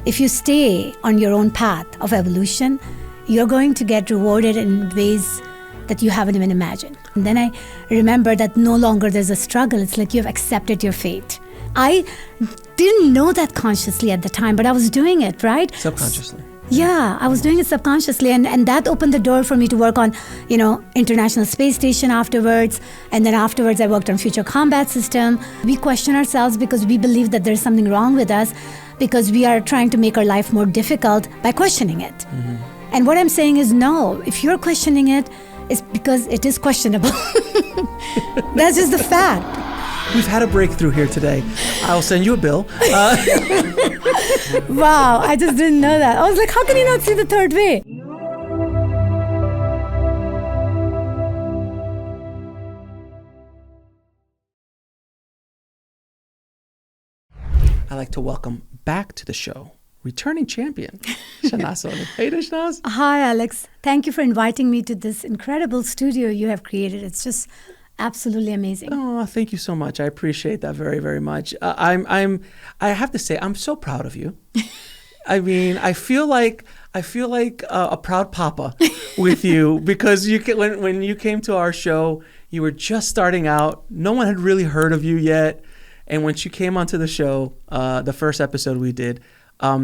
if you stay on your own path of evolution, you're going to get rewarded in ways that you haven't even imagined. And then I remember that no longer there's a struggle. It's like you've accepted your fate. I didn't know that consciously at the time, but I was doing it, right? Subconsciously. Yeah, I was doing it subconsciously, and that opened the door for me to work on, International Space Station afterwards, and then afterwards I worked on Future Combat System. We question ourselves because we believe that there's something wrong with us, because we are trying to make our life more difficult by questioning it. Mm-hmm. And what I'm saying is, no, if you're questioning it, it's because it is questionable. That's just the fact. We've had a breakthrough here today. I'll send you a bill. Wow, I just didn't know that. I was like, how can you not see the third way? I'd like to welcome back to the show returning champion, Shehnaz Soni. Hey, Shehnaz. Hi, Alex. Thank you for inviting me to this incredible studio you have created. It's just absolutely amazing. Oh, thank you so much. I appreciate that very, very much. I have to say, I'm so proud of you. I mean, I feel like a proud papa with you, because when you came to our show, you were just starting out. No one had really heard of you yet. And when you came onto the show, the first episode we did,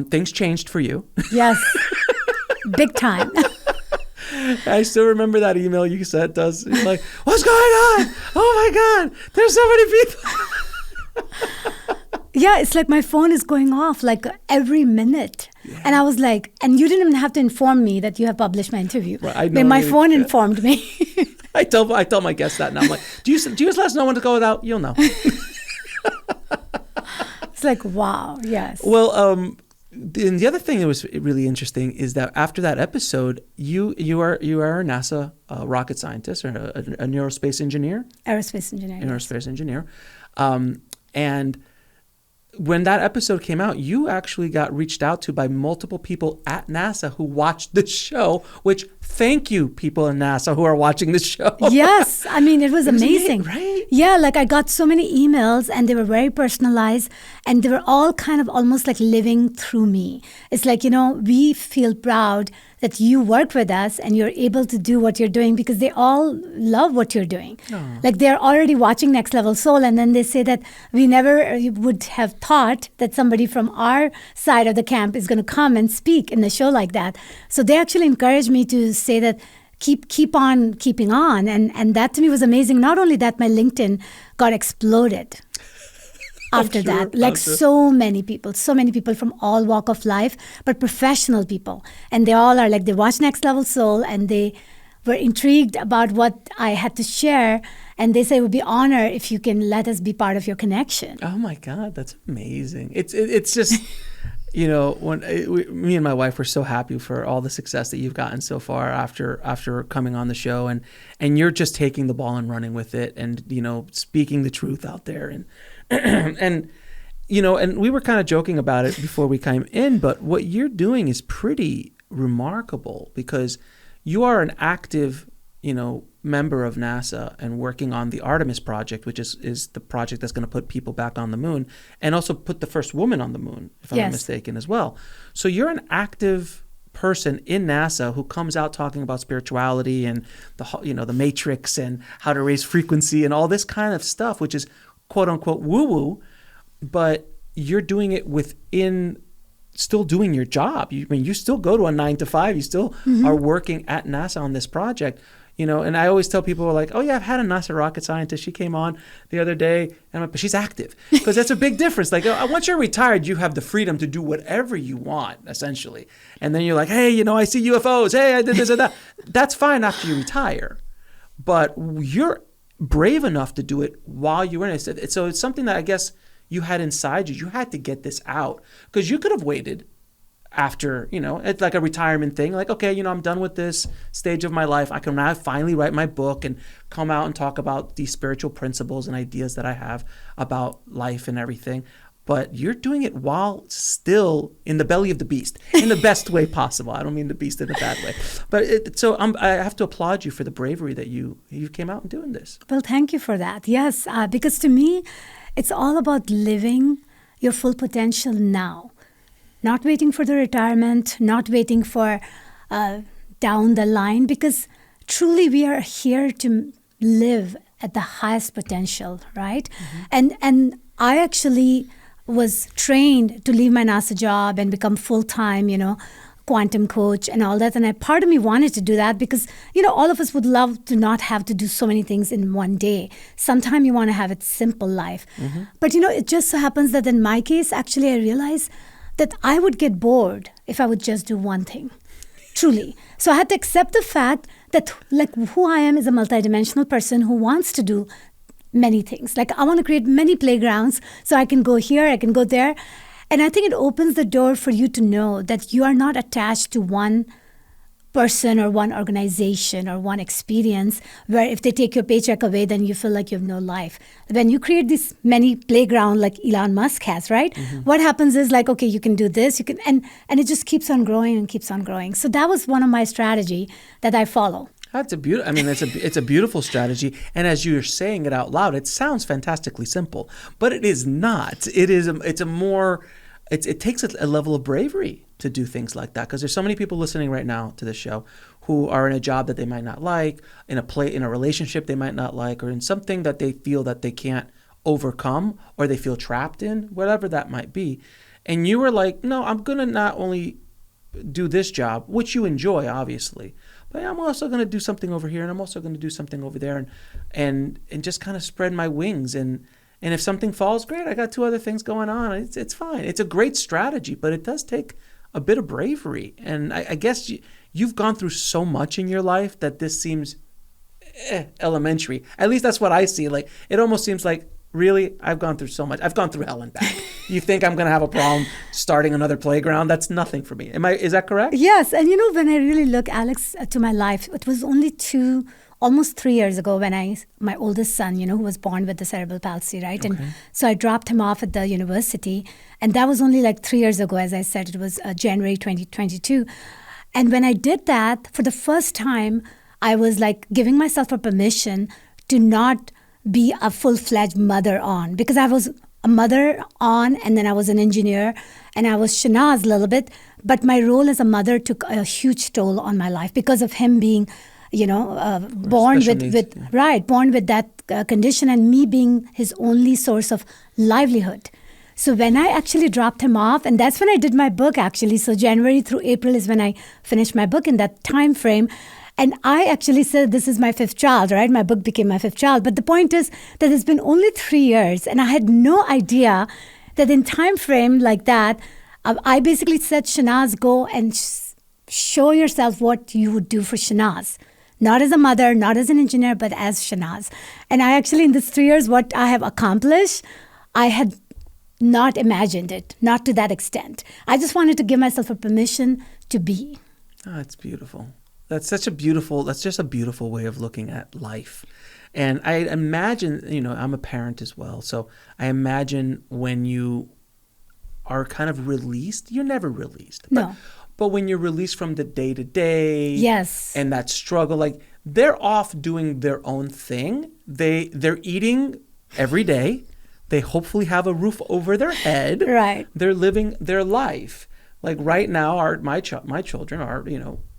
things changed for you. Yes, big time. I still remember that email you sent us. You're like, what's going on? Oh my God, there's so many people. Yeah, it's like my phone is going off like every minute. Yeah. And I was like, and you didn't even have to inform me that you have published my interview. Well, I know my phone informed me. I tell my guests that, and I'm like, do you just let us know when to go without? You'll know. It's like, wow, yes. Well, and the other thing that was really interesting is that after that episode, you are a NASA rocket scientist, or a aerospace engineer. Aerospace engineer. Aerospace engineer. And when that episode came out, you actually got reached out to by multiple people at NASA who watched the show, which, thank you, people in NASA who are watching the show. Yes. I mean, it was amazing. Right? Yeah, like I got so many emails, and they were very personalized, and they were all kind of almost like living through me. It's like, we feel proud that you work with us and you're able to do what you're doing, because they all love what you're doing. Aww. Like they're already watching Next Level Soul, and then they say that we never would have thought that somebody from our side of the camp is going to come and speak in a show like that. So they actually encouraged me to say that keep on keeping on. And that to me was amazing. Not only that, my LinkedIn got exploded. After that, like so many people from all walk of life, but professional people. And they all are like, they watch Next Level Soul, and they were intrigued about what I had to share. And they say, it would be honor if you can let us be part of your connection. Oh my God, that's amazing. It's just, when me and my wife were so happy for all the success that you've gotten so far after coming on the show, and you're just taking the ball and running with it, and, speaking the truth out there. And we were kind of joking about it before we came in, but what you're doing is pretty remarkable, because you are an active, member of NASA and working on the Artemis project, which is the project that's going to put people back on the moon, and also put the first woman on the moon, if I'm not mistaken, as well. So you're an active person in NASA who comes out talking about spirituality and the matrix and how to raise frequency and all this kind of stuff, which is quote unquote woo-woo, but you're doing it within, still doing your job. You still go to a 9 to 5. You still are working at NASA on this project. And I always tell people, like, oh yeah, I've had a NASA rocket scientist. She came on the other day, and I'm like, but she's active, because that's a big difference. Like, once you're retired, you have the freedom to do whatever you want, essentially. And then you're like, hey, I see UFOs. Hey, I did this and that. That's fine after you retire, but you're brave enough to do it while you were in it. So it's something that I guess you had inside you. You had to get this out, because you could have waited after, it's like a retirement thing. Like, okay, I'm done with this stage of my life. I can now finally write my book and come out and talk about these spiritual principles and ideas that I have about life and everything. But you're doing it while still in the belly of the beast, in the best way possible. I don't mean the beast in a bad way. But I have to applaud you for the bravery that you came out and doing this. Well, thank you for that. Yes, because to me, it's all about living your full potential now. not waiting for the retirement, not waiting for down the line, because truly we are here to live at the highest potential, right? And I actually was trained to leave my NASA job and become full-time, quantum coach and all that. And part of me wanted to do that because, all of us would love to not have to do so many things in one day. Sometimes you want to have a simple life. But, it just so happens that in my case, actually, I realized that I would get bored if I would just do one thing, truly. So I had to accept the fact that like who I am is a multidimensional person who wants to do many things. Like I want to create many playgrounds so I can go here, I can go there. And I think it opens the door for you to know that you are not attached to one person or one organization or one experience where if they take your paycheck away, then you feel like you have no life. When you create this many playground like Elon Musk has, right? What happens is like, okay, you can do this, you can, and it just keeps on growing and keeps on growing. So that was one of my strategy that I follow. That's a beautiful. I mean, it's a beautiful strategy, and as you're saying it out loud, it sounds fantastically simple, but it is not. It takes a level of bravery to do things like that, because there's so many people listening right now to this show who are in a job that they might not like, in a relationship they might not like, or in something that they feel that they can't overcome or they feel trapped in, whatever that might be. And you were like, no, I'm gonna not only do this job, which you enjoy, obviously, but I'm also going to do something over here, and I'm also going to do something over there, and just kind of spread my wings. And if something falls, great, I got 2 other things going on. It's fine. It's a great strategy, but it does take a bit of bravery. And I guess you've gone through so much in your life that this seems elementary. At least that's what I see. Like it almost seems like, really, I've gone through so much. I've gone through hell and back. You think I'm going to have a problem starting another playground? That's nothing for me. Is that correct? Yes. And when I really look, Alex, to my life, it was only almost 3 years ago when my oldest son, who was born with the cerebral palsy, right? Okay. And so I dropped him off at the university. And that was only like 3 years ago, as I said, it was January 2022. And when I did that, for the first time, I was like giving myself a permission to not be a full-fledged mother on, because I was a mother on, and then I was an engineer, and I was Shehnaz a little bit, but my role as a mother took a huge toll on my life because of him being, born with that condition, and me being his only source of livelihood. So when I actually dropped him off, and that's when I did my book actually, so January through April is when I finished my book in that time frame. And I actually said, this is my 5th child, right? My book became my 5th child. But the point is that it's been only 3 years, and I had no idea that in time frame like that, I basically said, Shehnaz, go and show yourself what you would do for Shehnaz. Not as a mother, not as an engineer, but as Shehnaz. And I actually, in these 3 years, what I have accomplished, I had not imagined it, not to that extent. I just wanted to give myself a permission to be. Oh, that's beautiful. That's just a beautiful way of looking at life. And I imagine, I'm a parent as well. So I imagine when you are kind of released, you're never released. No. But when you're released from the day to day, yes, and that struggle, like they're off doing their own thing. They're eating every day. They hopefully have a roof over their head. Right. They're living their life. Like right now, my children are,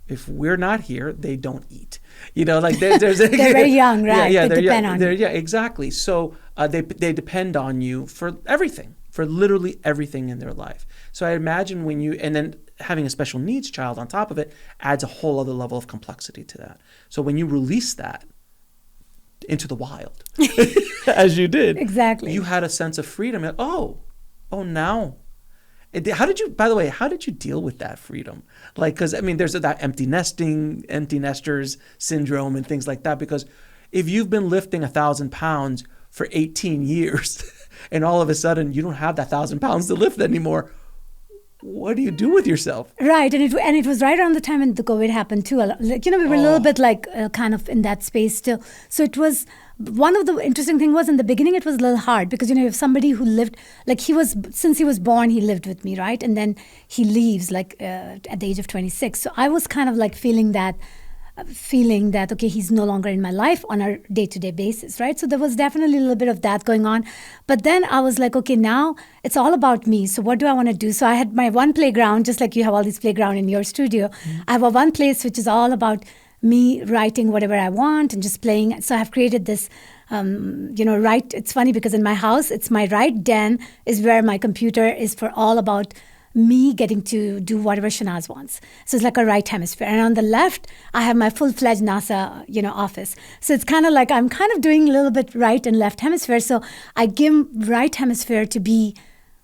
if we're not here, they don't eat. Like there's they're very young, right? Yeah, they depend on you. Yeah, exactly. So they depend on you for everything, for literally everything in their life. So I imagine and then having a special needs child on top of it adds a whole other level of complexity to that. So when you release that into the wild, as you did, exactly, you had a sense of freedom. Now. How did you deal with that freedom? Like, because there's that empty nesters syndrome and things like that. Because if you've been lifting 1,000 pounds for 18 years, and all of a sudden you don't have that 1,000 pounds to lift anymore, what do you do with yourself? Right, and it was right around the time when the COVID happened too. Like, we were a little bit like kind of in that space still. So it was. One of the interesting thing was in the beginning it was a little hard because you have somebody who lived like since he was born he lived with me, right? And then he leaves like at the age of 26. So I was kind of like feeling that feeling that, okay, he's no longer in my life on a day-to-day basis, right? So there was definitely a little bit of that going on. But then I was like, okay, now it's all about me. So what do I want to do? So I had my one playground, just like you have all these playground in your studio. I have a one place which is all about me writing whatever I want and just playing. So I've created this, it's funny because in my house, it's my right den is where my computer is for all about me getting to do whatever Shehnaz wants. So it's like a right hemisphere. And on the left, I have my full-fledged NASA, office. So it's kind of like I'm kind of doing a little bit right and left hemisphere. So I give right hemisphere to be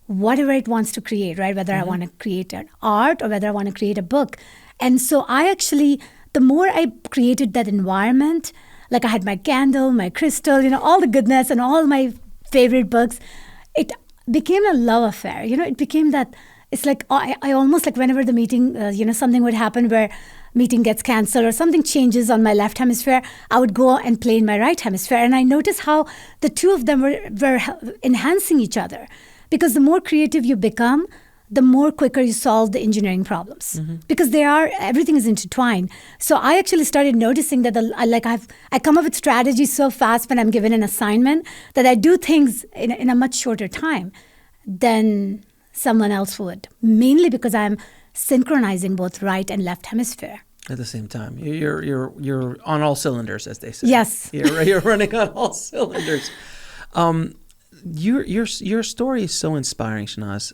whatever it wants to create, right? Whether I want to create an art or whether I want to create a book. And so I actually, the more I created that environment, like I had my candle, my crystal, all the goodness and all my favorite books, it became a love affair. It became that. It's like I almost like whenever the meeting, something would happen where meeting gets canceled or something changes on my left hemisphere, I would go and play in my right hemisphere. And I noticed how the two of them were enhancing each other. Because the more creative you become, the more quicker you solve the engineering problems. Because everything is intertwined. So I actually started noticing that I come up with strategies so fast when I'm given an assignment that I do things in a much shorter time than someone else would, mainly because I'm synchronizing both right and left hemisphere at the same time. You're on all cylinders, as they say. Yes, you're running on all cylinders. Your story is so inspiring, Shehnaz.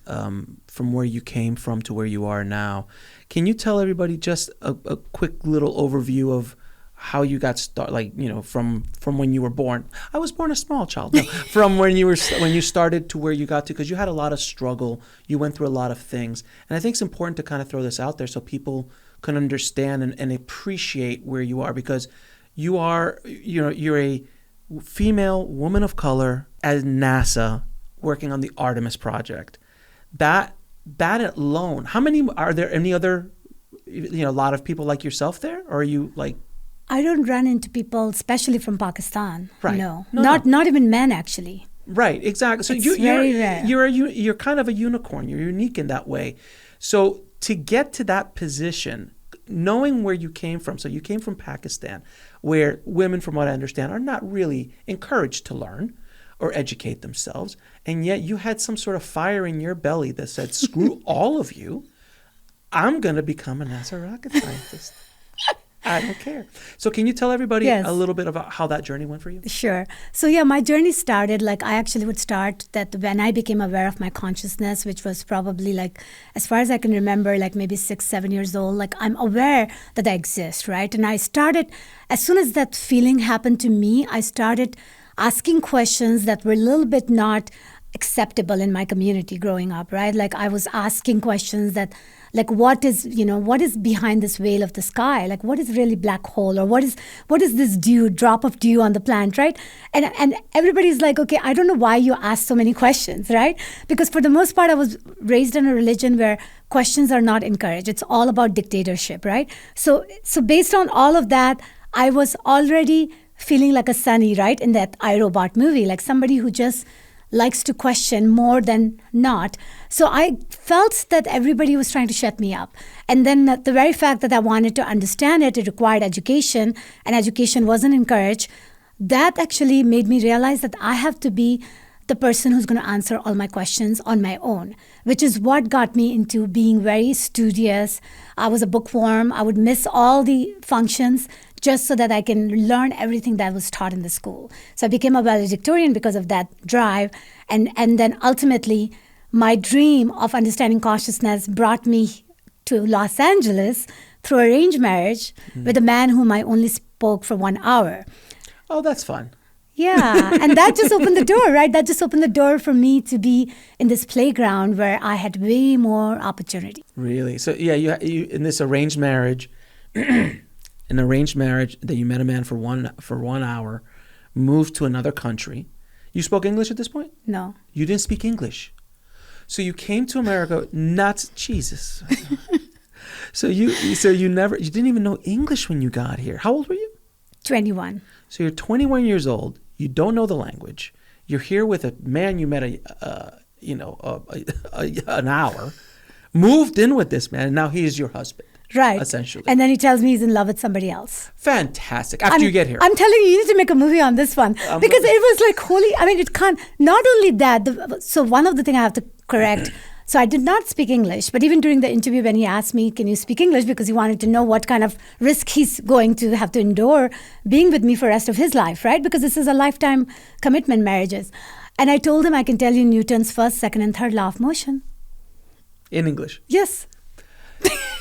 From where you came from to where you are now, can you tell everybody just a quick little overview of how you got started, from when you were born? I was born a small child. No, from when you started to where you got to, because you had a lot of struggle. You went through a lot of things. And I think it's important to kind of throw this out there so people can understand and appreciate where you are, because you're a female woman of color at NASA working on the Artemis project. That alone, are there any other, a lot of people like yourself there? Or are you like... I don't run into people, especially from Pakistan. Right. No. Not even men, actually. Right, exactly. So it's very rare. You're kind of a unicorn. You're unique in that way. So to get to that position, knowing where you came from, so you came from Pakistan, where women, from what I understand, are not really encouraged to learn or educate themselves, and yet you had some sort of fire in your belly that said, screw all of you, I'm going to become a NASA rocket scientist. I don't care. So can you tell everybody a little bit about how that journey went for you? Sure. So my journey started, I actually would start that when I became aware of my consciousness, which was probably as far as I can remember, maybe 6-7 years old, I'm aware that I exist, right? And I started, as soon as that feeling happened to me, I started asking questions that were a little bit not acceptable in my community growing up, right? I was asking questions that, what is behind this veil of the sky? What is really black hole? Or what is this drop of dew on the plant, right? And everybody's like, okay, I don't know why you ask so many questions, right? Because for the most part, I was raised in a religion where questions are not encouraged. It's all about dictatorship, right? So based on all of that, I was already feeling like a Sunny, right? In that iRobot movie, somebody who just likes to question more than not. So I felt that everybody was trying to shut me up. And then the very fact that I wanted to understand it required education, and education wasn't encouraged. That actually made me realize that I have to be the person who's going to answer all my questions on my own, which is what got me into being very studious. I was a bookworm. I would miss all the functions just so that I can learn everything that was taught in the school. So I became a valedictorian because of that drive. And then ultimately, my dream of understanding consciousness brought me to Los Angeles through arranged marriage with a man whom I only spoke for 1 hour. Oh, that's fun. Yeah, and that just opened the door, right? That just opened the door for me to be in this playground where I had way more opportunity. Really? So you in this arranged marriage, that you met a man for 1 hour, moved to another country. You spoke English at this point? No. You didn't speak English. So you came to America, not Jesus. So you didn't even know English when you got here. How old were you? 21. So you're 21 years old. You don't know the language. You're here with a man you met an hour, moved in with this man, and now he is your husband. Right. Essentially. And then he tells me he's in love with somebody else. Fantastic. After you get here. I'm telling you, you need to make a movie on this one. Because it was like, holy, I mean, it can't, not only that, so one of the things I have to correct, so I did not speak English, but even during the interview when he asked me, can you speak English? Because he wanted to know what kind of risk he's going to have to endure being with me for the rest of his life, right? Because this is a lifetime commitment, marriages. And I told him I can tell you Newton's first, second, and third law of motion. In English? Yes.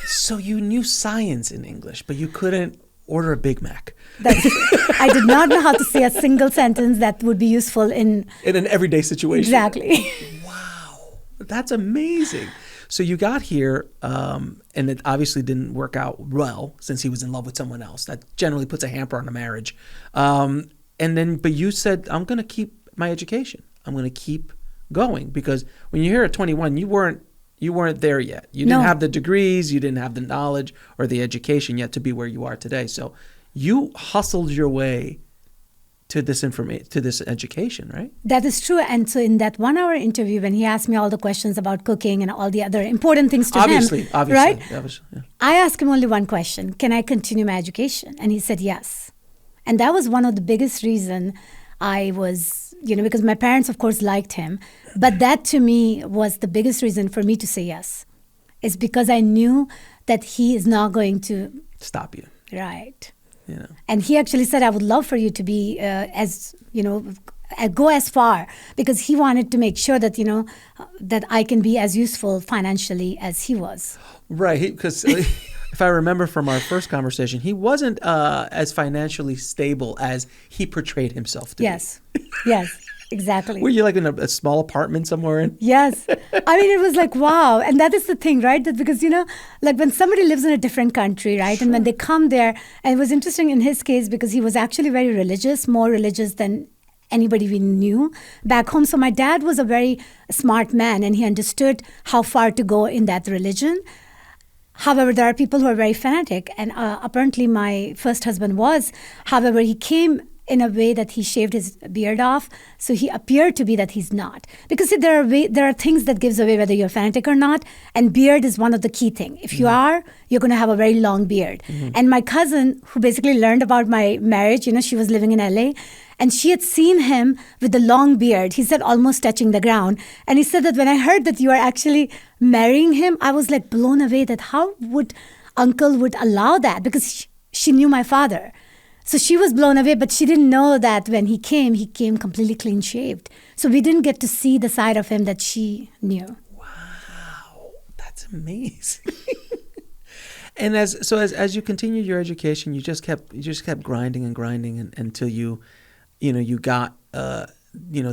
So you knew science in English, but you couldn't order a Big Mac. I did not know how to say a single sentence that would be useful in an everyday situation. Exactly. Wow. That's amazing. So you got here, and it obviously didn't work out well since he was in love with someone else. That generally puts a hamper on a marriage. But you said, I'm going to keep my education. I'm going to keep going, because when you're here at 21, you weren't there yet. You didn't have the degrees, you didn't have the knowledge or the education yet to be where you are today. So you hustled your way to this education, right? That is true. And so in that 1 hour interview, when he asked me all the questions about cooking and all the other important things to him, right? Obviously, yeah. I asked him only one question: can I continue my education? And he said yes. And that was one of the biggest reason I was, because my parents, of course, liked him. But that to me was the biggest reason for me to say yes. It's because I knew that he is not going to stop you. Right. Yeah. And he actually said, I would love for you to be go as far, because he wanted to make sure that, that I can be as useful financially as he was. Right. Because if I remember from our first conversation, he wasn't as financially stable as he portrayed himself to be. Yes, exactly. Were you like in a small apartment somewhere? Yes. I mean, it was like, wow. And that is the thing, right? That because, like when somebody lives in a different country, right? Sure. And when they come there, and it was interesting in his case because he was actually very religious, more religious than anybody we knew back home. So my dad was a very smart man, and he understood how far to go in that religion. However, there are people who are very fanatic, and apparently my first husband was. However, he came in a way that he shaved his beard off, so he appeared to be that he's not. Because see, there are things that gives away whether you're fanatic or not, and beard is one of the key things. If you are, you're going to have a very long beard. Mm-hmm. And my cousin, who basically learned about my marriage, she was living in LA, and she had seen him with the long beard. He said almost touching the ground. And he said that when I heard that you are actually marrying him, I was like blown away that how would uncle would allow that, because she knew my father. So she was blown away, but she didn't know that when he came completely clean shaved. So we didn't get to see the side of him that she knew. Wow, that's amazing. And as you continued your education, you just kept grinding and grinding until you got the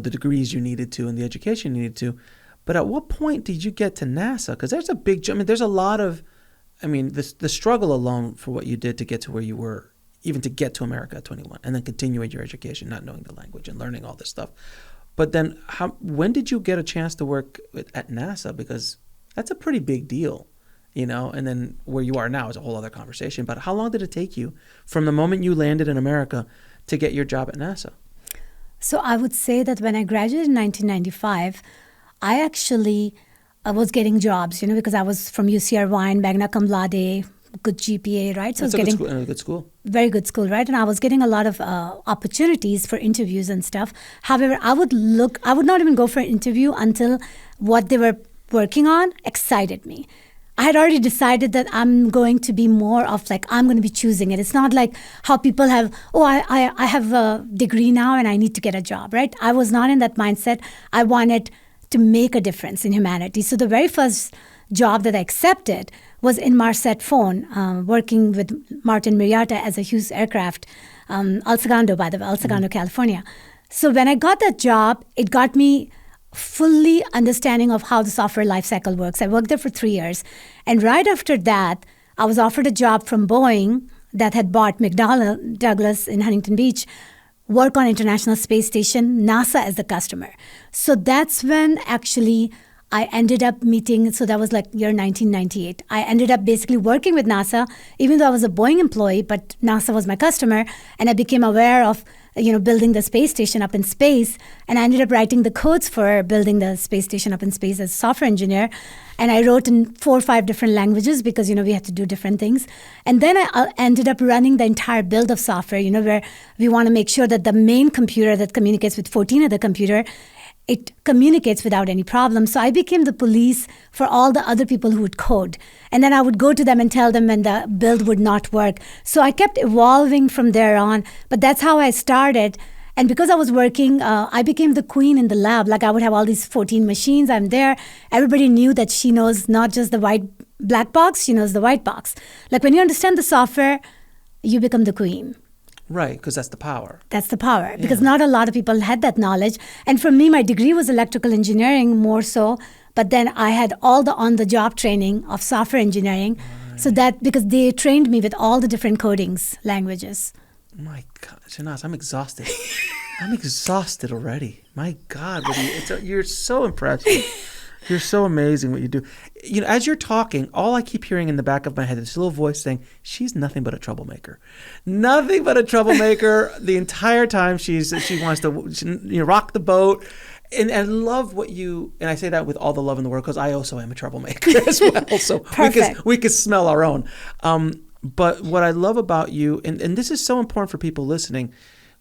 degrees you needed to and the education you needed to. But at what point did you get to NASA? Because there's a big jump. I mean, there's a lot of, the struggle alone for what you did to get to where you were, even to get to America at 21, and then continue your education, not knowing the language and learning all this stuff. But then when did you get a chance to work at NASA? Because that's a pretty big deal, and then where you are now is a whole other conversation. But how long did it take you from the moment you landed in America to get your job at NASA? So I would say that when I graduated in 1995, I actually was getting jobs, because I was from UCR-Wine, magna cum laude, good GPA, right? So That's I was getting a good school. Very good school, right? And I was getting a lot of opportunities for interviews and stuff. However, I would not even go for an interview until what they were working on excited me. I had already decided that I'm going to be more of like, I'm going to be choosing it. It's not like how people have, I have a degree now and I need to get a job, right? I was not in that mindset. I wanted to make a difference in humanity. So the very first job that I accepted was in Marset Phone, working with Martin Marietta as a Hughes aircraft, El Segundo, by the way, El Segundo, California. So when I got that job, it got me fully understanding of how the software lifecycle works. I worked there for 3 years. And right after that, I was offered a job from Boeing that had bought McDonnell Douglas in Huntington Beach, work on International Space Station, NASA as the customer. So that's when actually I ended up meeting, so that was like year 1998. I ended up basically working with NASA, even though I was a Boeing employee, but NASA was my customer, and I became aware of building the space station up in space. And I ended up writing the codes for building the space station up in space as a software engineer. And I wrote in 4 or 5 different languages because, we had to do different things. And then I ended up running the entire build of software, where we want to make sure that the main computer that communicates with 14 other computers, it communicates without any problem. So I became the police for all the other people who would code. And then I would go to them and tell them when the build would not work. So I kept evolving from there on. But that's how I started. And because I was working, I became the queen in the lab. Like I would have all these 14 machines. I'm there. Everybody knew that she knows not just the black box, she knows the white box. Like when you understand the software, you become the queen. Right, because that's the power. That's the power, because not a lot of people had that knowledge. And for me, my degree was electrical engineering more so, but then I had all the on-the-job training of software engineering. Right. So that, because they trained me with all the different codings, languages. My God, Shehnaz, I'm exhausted. I'm exhausted already. My God, you're so impressive. You're so amazing what you do. As you're talking, all I keep hearing in the back of my head is this little voice saying, she's nothing but a troublemaker. Nothing but a troublemaker. The entire time she wants to rock the boat. And I love what and I say that with all the love in the world because I also am a troublemaker as well. So we could smell our own. But what I love about you, and this is so important for people listening,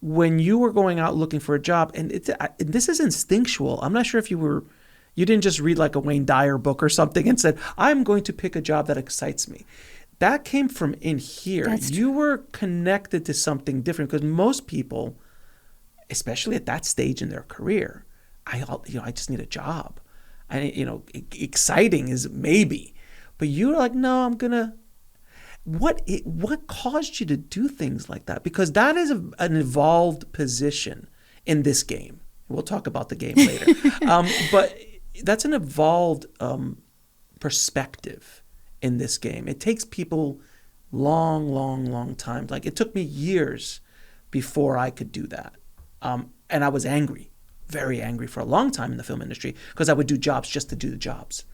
when you were going out looking for a job, and this is instinctual. I'm not sure if you didn't just read like a Wayne Dyer book or something and said, I'm going to pick a job that excites me. That came from in here. That's you true. were connected to something different because most people, especially at that stage in their career, I just need a job. Exciting is maybe, but you were like, no, I'm gonna. What caused you to do things like that? Because that is an evolved position in this game. We'll talk about the game later, but that's an evolved perspective in this game. It takes people long time. Like it took me years before I could do that, and I was angry, very angry for a long time in the film industry because I would do jobs just to do the jobs.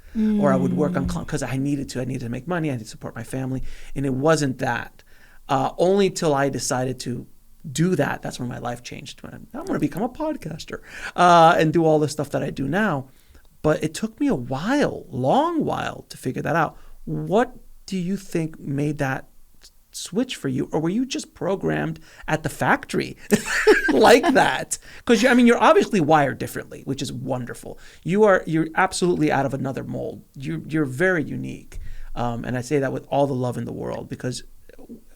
Or I would work on because I needed to make money, I needed to support my family. And it wasn't that. Only till I decided to do that, that's when my life changed. When I'm going to become a podcaster and do all the stuff that I do now. But it took me a long while to figure that out. What do you think made that switch for you? Or were you just programmed at the factory like that? Because you're obviously wired differently, which is wonderful. You're absolutely out of another mold. You're very unique. And I say that with all the love in the world because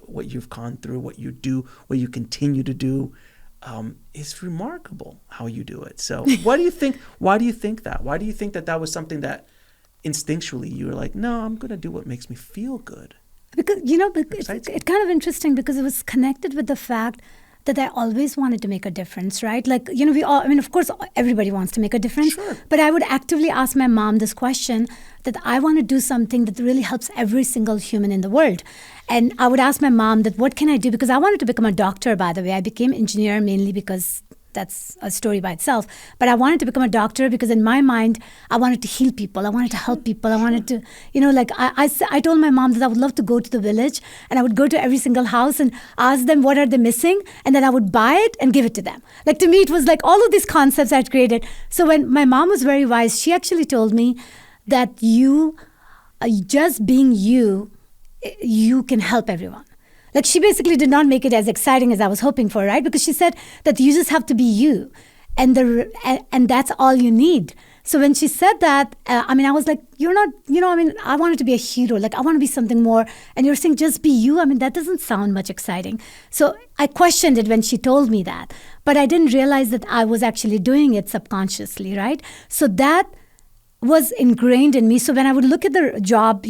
what you've gone through, what you do, what you continue to do is remarkable how you do it. So why do you think that? Why do you think that was something that instinctually you were like, no, I'm going to do what makes me feel good? Because, it's kind of interesting because it was connected with the fact that I always wanted to make a difference, right? Like, we all, of course, everybody wants to make a difference. Sure. But I would actively ask my mom this question that I want to do something that really helps every single human in the world. And I would ask my mom that, what can I do? Because I wanted to become a doctor, by the way. I became engineer mainly because that's a story by itself. But I wanted to become a doctor because in my mind, I wanted to heal people. I wanted to help people. I wanted to, I told my mom that I would love to go to the village and I would go to every single house and ask them what are they missing. And then I would buy it and give it to them. Like to me, it was like all of these concepts I'd created. So when my mom was very wise, she actually told me that just being you can help everyone. Like she basically did not make it as exciting as I was hoping for, right? Because she said that you just have to be you, and that's all you need. So when she said that, I was like, you're not, I wanted to be a hero. Like I want to be something more, and you're saying just be you. That doesn't sound much exciting. So I questioned it when she told me that, but I didn't realize that I was actually doing it subconsciously, right? So that was ingrained in me. So when I would look at the job,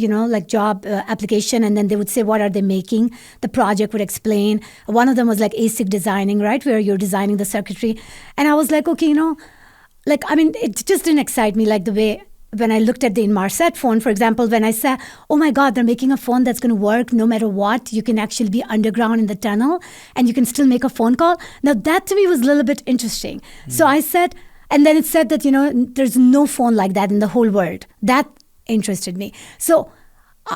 job application, and then they would say, what are they making? The project would explain. One of them was like ASIC designing, right? Where you're designing the circuitry. And I was like, okay, it just didn't excite me like the way when I looked at the Inmarsat phone, for example, when I said, oh my God, they're making a phone that's going to work no matter what. You can actually be underground in the tunnel and you can still make a phone call. Now that to me was a little bit interesting. So I said, and then it said that, there's no phone like that in the whole world. That interested me. So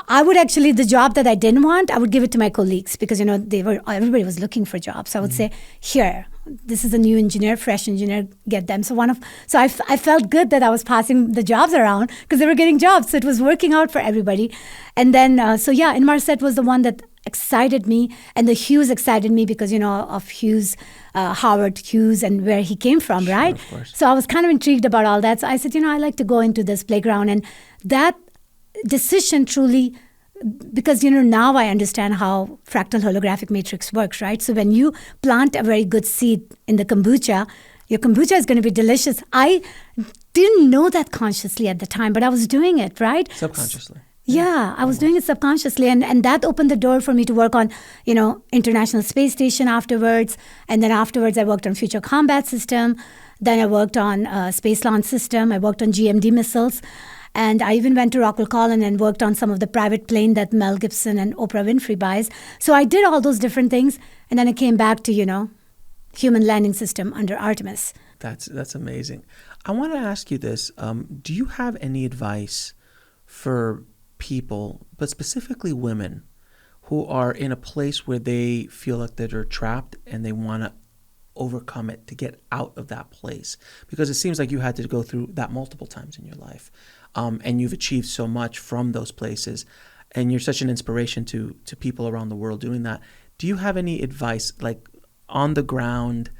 I would actually, the job that I didn't want, I would give it to my colleagues because, everybody was looking for jobs. So I would say, here, this is a new engineer, fresh engineer, get them. So I felt good that I was passing the jobs around because they were getting jobs. So it was working out for everybody. And then, Inmarsat was the one that excited me, and the Hughes excited me because, of Hughes, Howard Hughes, and where he came from, right? Of course. So I was kind of intrigued about all that. So I said, I like to go into this playground. And that decision truly, because, now I understand how fractal holographic matrix works, right? So when you plant a very good seed in the kombucha, your kombucha is going to be delicious. I didn't know that consciously at the time, but I was doing it, right? Subconsciously. Yeah, I was doing it subconsciously. And that opened the door for me to work on, International Space Station afterwards. And then afterwards, I worked on Future Combat System. Then I worked on Space Launch System. I worked on GMD missiles. And I even went to Rockwell Collins and worked on some of the private plane that Mel Gibson and Oprah Winfrey buys. So I did all those different things. And then I came back to, human landing system under Artemis. That's amazing. I want to ask you this. Do you have any advice for people, but specifically women, who are in a place where they feel like that they're trapped and they want to overcome it to get out of that place? Because it seems like you had to go through that multiple times in your life. And you've achieved so much from those places, and you're such an inspiration to people around the world doing that. Do you have any advice, like on the ground,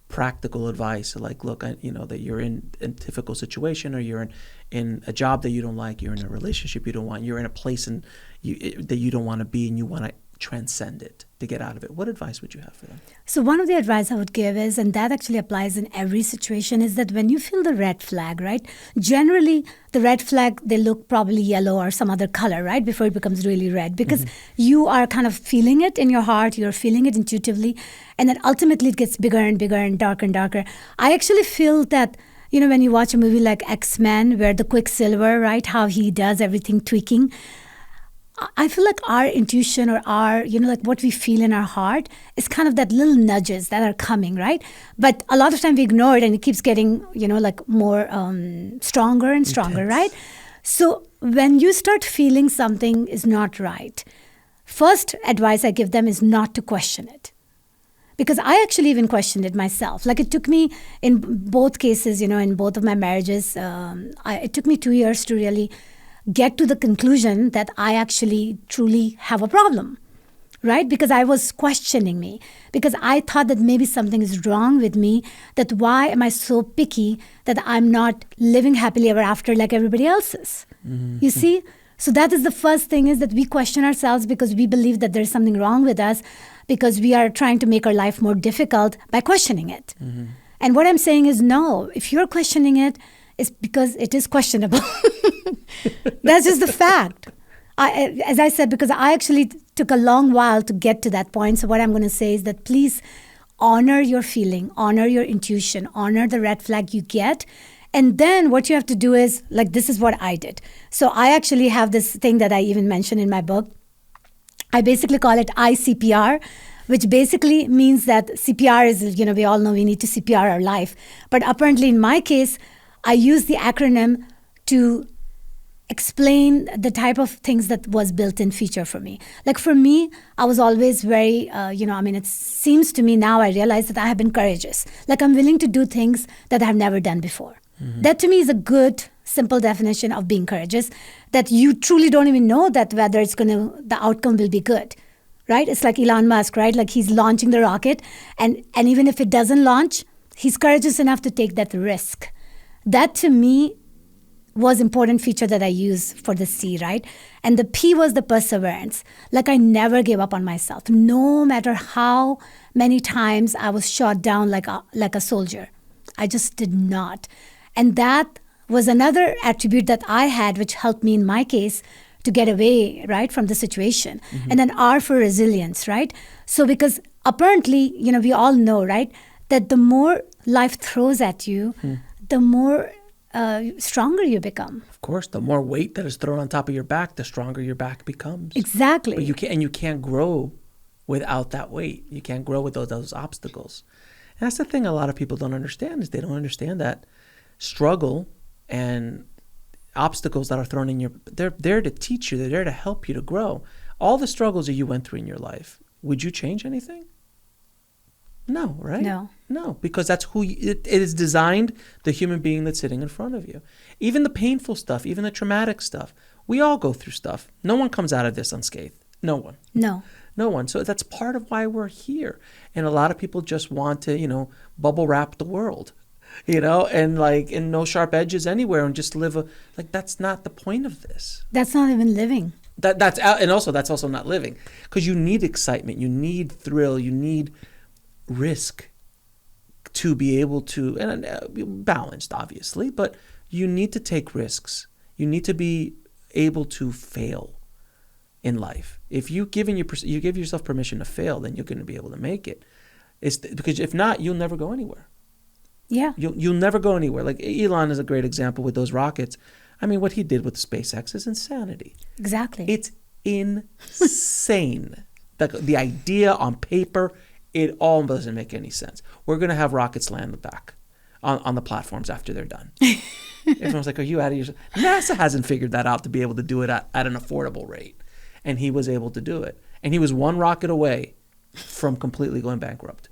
practical advice, like, look, that you're in a difficult situation, or you're in a job that you don't like, you're in a relationship you don't want, you're in a place that you don't want to be, and you want to transcend it to get out of it? What advice would you have for them? So one of the advice I would give is, and that actually applies in every situation, is that when you feel the red flag, right? Generally, the red flag, they look probably yellow or some other color, right? Before it becomes really red, because you are kind of feeling it in your heart, you're feeling it intuitively, and then ultimately it gets bigger and bigger and darker. I actually feel that, when you watch a movie like X-Men, where the Quicksilver, right, how he does everything tweaking, I feel like our intuition, or our, like what we feel in our heart, is kind of that little nudges that are coming, right? But a lot of time we ignore it, and it keeps getting, like more stronger and stronger, Intense. right? So when you start feeling something is not right, first advice I give them is not to question it. Because I actually even questioned it myself. Like, it took me, in both cases, in both of my marriages, it took me 2 years to really get to the conclusion that I actually truly have a problem, right? Because I was questioning me, because I thought that maybe something is wrong with me, that why am I so picky that I'm not living happily ever after like everybody else is? You see? So that is the first thing, is that we question ourselves because we believe that there's something wrong with us, because we are trying to make our life more difficult by questioning it. And what I'm saying is, no, if you're questioning it, it's because it is questionable. That's just the fact. As I said, because I actually took a long while to get to that point. So what I'm going to say is that please honor your feeling, honor your intuition, honor the red flag you get. And then what you have to do is, like, this is what I did. So I actually have this thing that I even mentioned in my book. I basically call it ICPR, which basically means that CPR is, we all know we need to CPR our life. But apparently in my case, I use the acronym to explain the type of things that was built-in feature for me. Like, for me, I was always very, it seems to me now I realize that I have been courageous. Like, I'm willing to do things that I have never done before. That to me is a good, simple definition of being courageous, that you truly don't even know that whether the outcome will be good, right? It's like Elon Musk, right? Like, he's launching the rocket, and even if it doesn't launch, he's courageous enough to take that risk. That to me was important feature that I use for the C, right? And the P was the perseverance. Like, I never gave up on myself, no matter how many times I was shot down like a soldier. I just did not. And that was another attribute that I had, which helped me in my case to get away, right, from the situation. And then R for resilience, right? So because apparently, we all know, right, that the more life throws at you, the more stronger you become. Of course, the more weight that is thrown on top of your back, the stronger your back becomes. Exactly. But you can't grow without that weight. You can't grow with those obstacles. And that's the thing a lot of people don't understand, is they don't understand that struggle and obstacles that are thrown in they're there to teach you. They're there to help you to grow. All the struggles that you went through in your life, would you change anything? No, right? No. No, because that's who it is designed, the human being that's sitting in front of you. Even the painful stuff, even the traumatic stuff. We all go through stuff. No one comes out of this unscathed. No one. No. No one. So that's part of why we're here. And a lot of people just want to, bubble wrap the world, and no sharp edges anywhere and just live that's not the point of this. That's not even living. That's also not living, because you need excitement, you need thrill, you need risk to be able to, and balanced obviously, but you need to take risks. You need to be able to fail in life. If you give yourself permission to fail, then you're going to be able to make it. Because if not, you'll never go anywhere. Yeah. You'll never go anywhere. Like Elon is a great example with those rockets. I mean, what he did with SpaceX is insanity. Exactly. It's insane. The idea on paper, it all doesn't make any sense. We're going to have rockets land back on the platforms after they're done. Everyone's like, are you out of your... NASA hasn't figured that out to be able to do it at an affordable rate. And he was able to do it. And he was one rocket away from completely going bankrupt.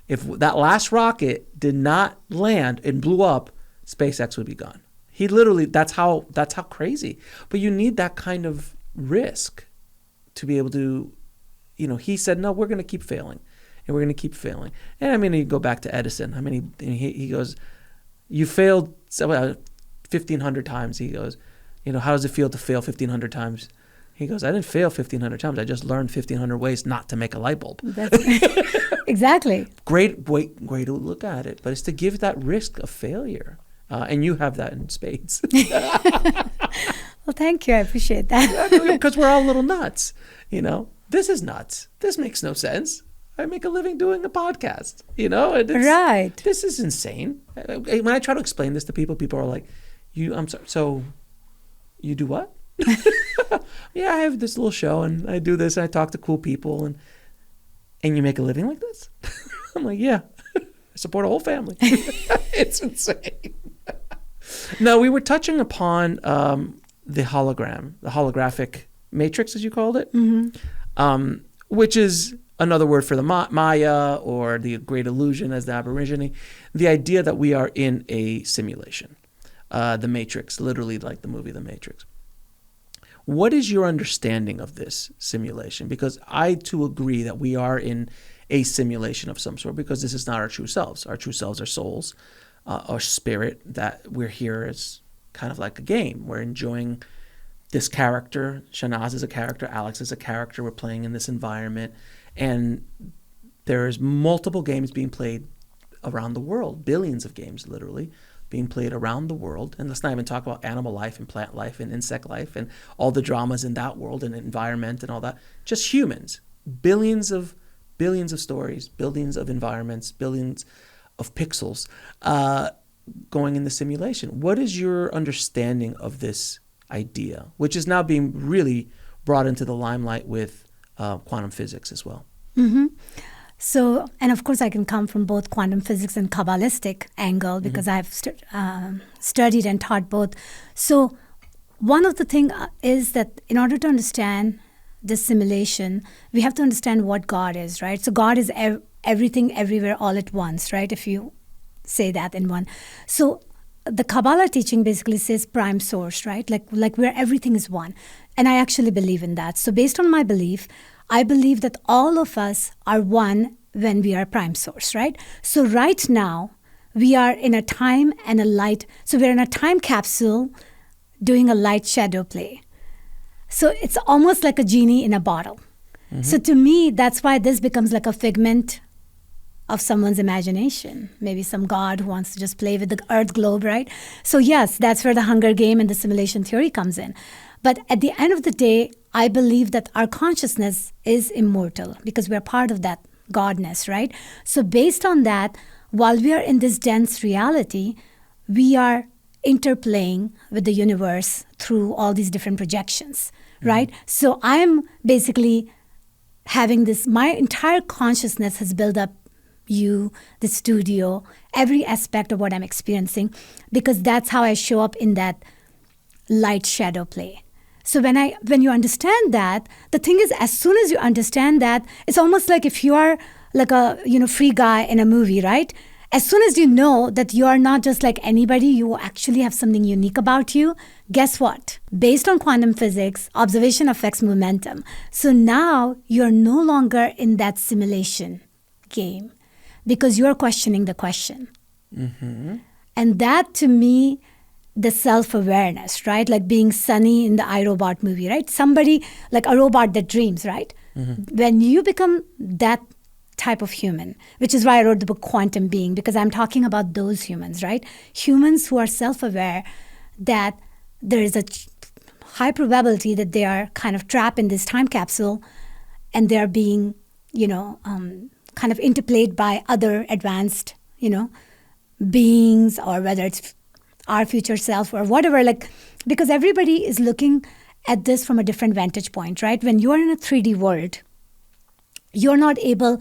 If that last rocket did not land and blew up, SpaceX would be gone. He literally, that's how crazy. But you need that kind of risk to be able to, he said, no, we're going to keep failing. And we're going to keep failing. And I mean, you go back to Edison. I mean, he goes, you failed 1,500 times. He goes, how does it feel to fail 1,500 times? He goes, I didn't fail 1,500 times. I just learned 1,500 ways not to make a light bulb. Exactly. Great way to look at it. But it's to give that risk of failure. And you have that in spades. Well, thank you. I appreciate that. Because we're all a little nuts. This is nuts. This makes no sense. I make a living doing a podcast. Right. This is insane. When I try to explain this to people, people are like, I'm sorry, so you do what? Yeah, I have this little show and I do this and I talk to cool people and you make a living like this? I'm like, yeah, I support a whole family. It's insane. No, we were touching upon the holographic matrix, as you called it, which is another word for the Maya or the great illusion as the Aborigine. The idea that we are in a simulation, the Matrix, literally like the movie The Matrix. What is your understanding of this simulation? Because I too agree that we are in a simulation of some sort, because this is not our true selves. Our true selves are souls, or spirit, that we're here as kind of like a game. We're enjoying this character. Shehnaz is a character. Alex is a character. We're playing in this environment. And there's multiple games being played around the world, billions of games literally being played around the world. And let's not even talk about animal life and plant life and insect life and all the dramas in that world and environment and all that. Just humans, billions of stories, billions of environments, billions of pixels going in the simulation. What is your understanding of this idea, which is now being really brought into the limelight with quantum physics as well? Mm-hmm. So, and of course I can come from both quantum physics and Kabbalistic angle, because I've studied and taught both. So one of the things is that in order to understand this simulation, we have to understand what God is, right? So God is everything, everywhere, all at once, right? If you say that in one. So the Kabbalah teaching basically says prime source, right? Like where everything is one. And I actually believe in that. So based on my belief, I believe that all of us are one when we are prime source, right? So right now, we are in a time and a light. So we're in a time capsule doing a light shadow play. So it's almost like a genie in a bottle. Mm-hmm. So to me, that's why this becomes like a figment of someone's imagination. Maybe some god who wants to just play with the earth globe, right? So yes, that's where the Hunger Game and the simulation theory comes in. But at the end of the day, I believe that our consciousness is immortal because we're part of that godness, right? So based on that, while we are in this dense reality, we are interplaying with the universe through all these different projections, right? So I'm basically having this, my entire consciousness has built up you, the studio, every aspect of what I'm experiencing, because that's how I show up in that light shadow play. So when you understand that, the thing is, as soon as you understand that, it's almost like if you are like a free guy in a movie, right? As soon as you know that you are not just like anybody, you actually have something unique about you, guess what? Based on quantum physics, observation affects momentum. So now you're no longer in that simulation game because you're questioning the question. Mm-hmm. And that, to me, the self-awareness, right? Like being Sunny in the iRobot movie, right? Somebody, like a robot that dreams, right? Mm-hmm. When you become that type of human, which is why I wrote the book Quantum Being, because I'm talking about those humans, right? Humans who are self-aware that there is a high probability that they are kind of trapped in this time capsule and they're being, kind of interplayed by other advanced, beings, or whether it's our future self or whatever, like, because everybody is looking at this from a different vantage point, right? When you're in a 3D world, you're not able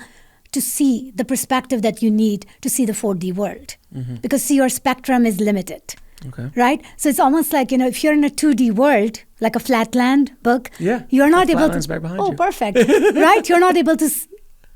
to see the perspective that you need to see the 4D world, because your spectrum is limited. Okay. Right? So it's almost like, if you're in a 2D world, like a Flatland book, you're not able to... Back behind oh, you. perfect. Right? You're not able to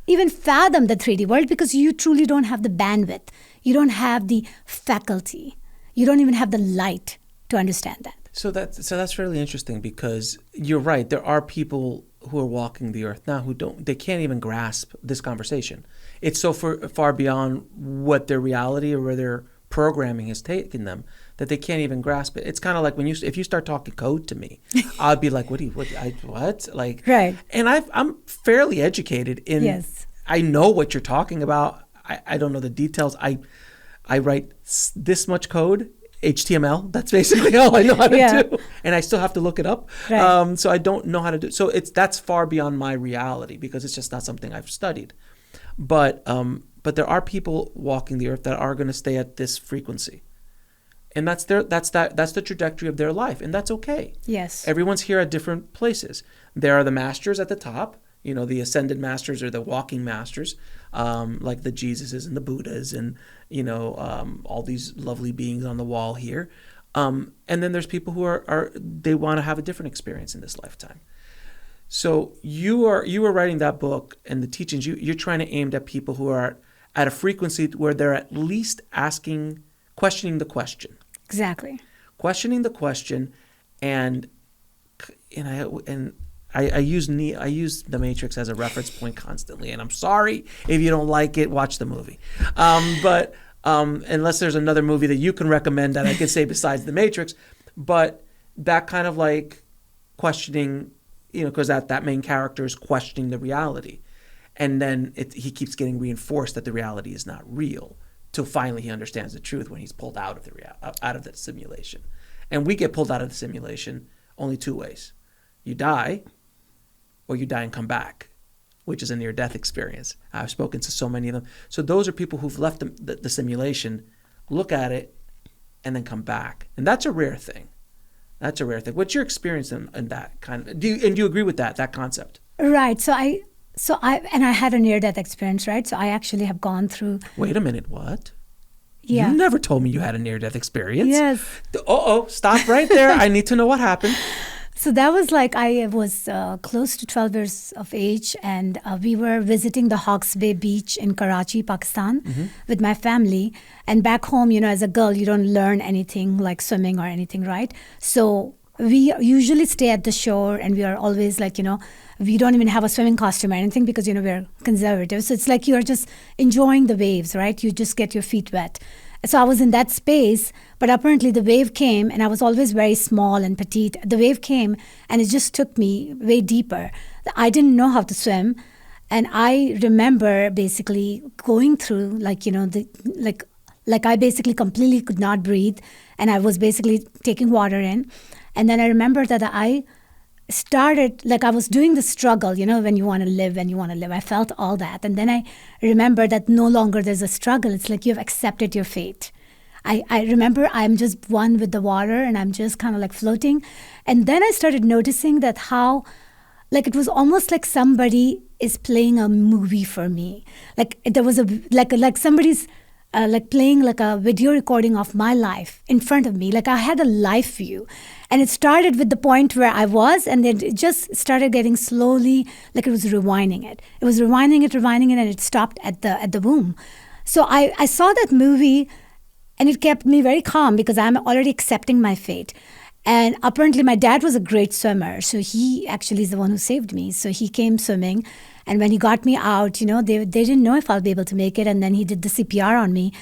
even fathom the 3D world because you truly don't have the bandwidth. You don't have the faculty. You don't even have the light to understand that. So that's really interesting, because you're right. There are people who are walking the earth now they can't even grasp this conversation. It's so far beyond what their reality or where their programming has taken them that they can't even grasp it. It's kind of like if you start talking code to me, I'd be like, what? Like, right. And I'm fairly educated in. Yes. I know what you're talking about. I don't know the details. I write this much code. HTML. That's basically all I know how to do, and I still have to look it up. Right. So I don't know how to do. So that's far beyond my reality because it's just not something I've studied. But there are people walking the earth that are going to stay at this frequency, and that's the trajectory of their life, and that's okay. Yes. Everyone's here at different places. There are the masters at the top. The ascended masters or the walking masters, like the Jesuses and the Buddhas and, all these lovely beings on the wall here. And then there's people who they want to have a different experience in this lifetime. So you were writing that book and the teachings, you're trying to aim at people who are at a frequency where they're at least questioning the question. Exactly. Questioning the question and I use The Matrix as a reference point constantly, and I'm sorry if you don't like it, watch the movie. But unless there's another movie that you can recommend that I can say besides The Matrix, but that kind of like questioning, because that main character is questioning the reality, and then he keeps getting reinforced that the reality is not real, till finally he understands the truth when he's pulled out of the simulation. And we get pulled out of the simulation only two ways: you die, or you die and come back, which is a near-death experience. I've spoken to so many of them. So those are people who've left the simulation, look at it, and then come back. And that's a rare thing. What's your experience in that kind of... Do you agree with that concept? Right. So I had a near-death experience, right? So I actually have gone through... Wait a minute, what? Yeah. You never told me you had a near-death experience. Yes. Stop right there. I need to know what happened. So that was like, I was close to 12 years of age, and we were visiting the Hawke's Bay beach in Karachi, Pakistan, with my family. And back home, as a girl, you don't learn anything like swimming or anything, right? So we usually stay at the shore, and we are always like, we don't even have a swimming costume or anything because, we're conservative. So it's like you're just enjoying the waves, right? You just get your feet wet. So I was in that space, but apparently the wave came, and I was always very small and petite. The wave came, and it just took me way deeper. I didn't know how to swim, and I remember basically going through I basically completely could not breathe, and I was basically taking water in. And then I remember that I started, I was doing the struggle, when you want to live. I felt all that. And then I remember that no longer there's a struggle. It's like you've accepted your fate. I remember I'm just one with the water, and I'm just kind of like floating. And then I started noticing that how, it was almost like somebody is playing a movie for me. Like there was like somebody's like playing like a video recording of my life in front of me. Like I had a life view. And it started with the point where I was, and then it just started getting slowly, like it was rewinding it. It was rewinding it, and it stopped at the womb. So I saw that movie, and it kept me very calm because I'm already accepting my fate. And apparently my dad was a great swimmer. So he actually is the one who saved me. So he came swimming. And when he got me out, you know, they didn't know if I'll be able to make it. And then he did the CPR on me.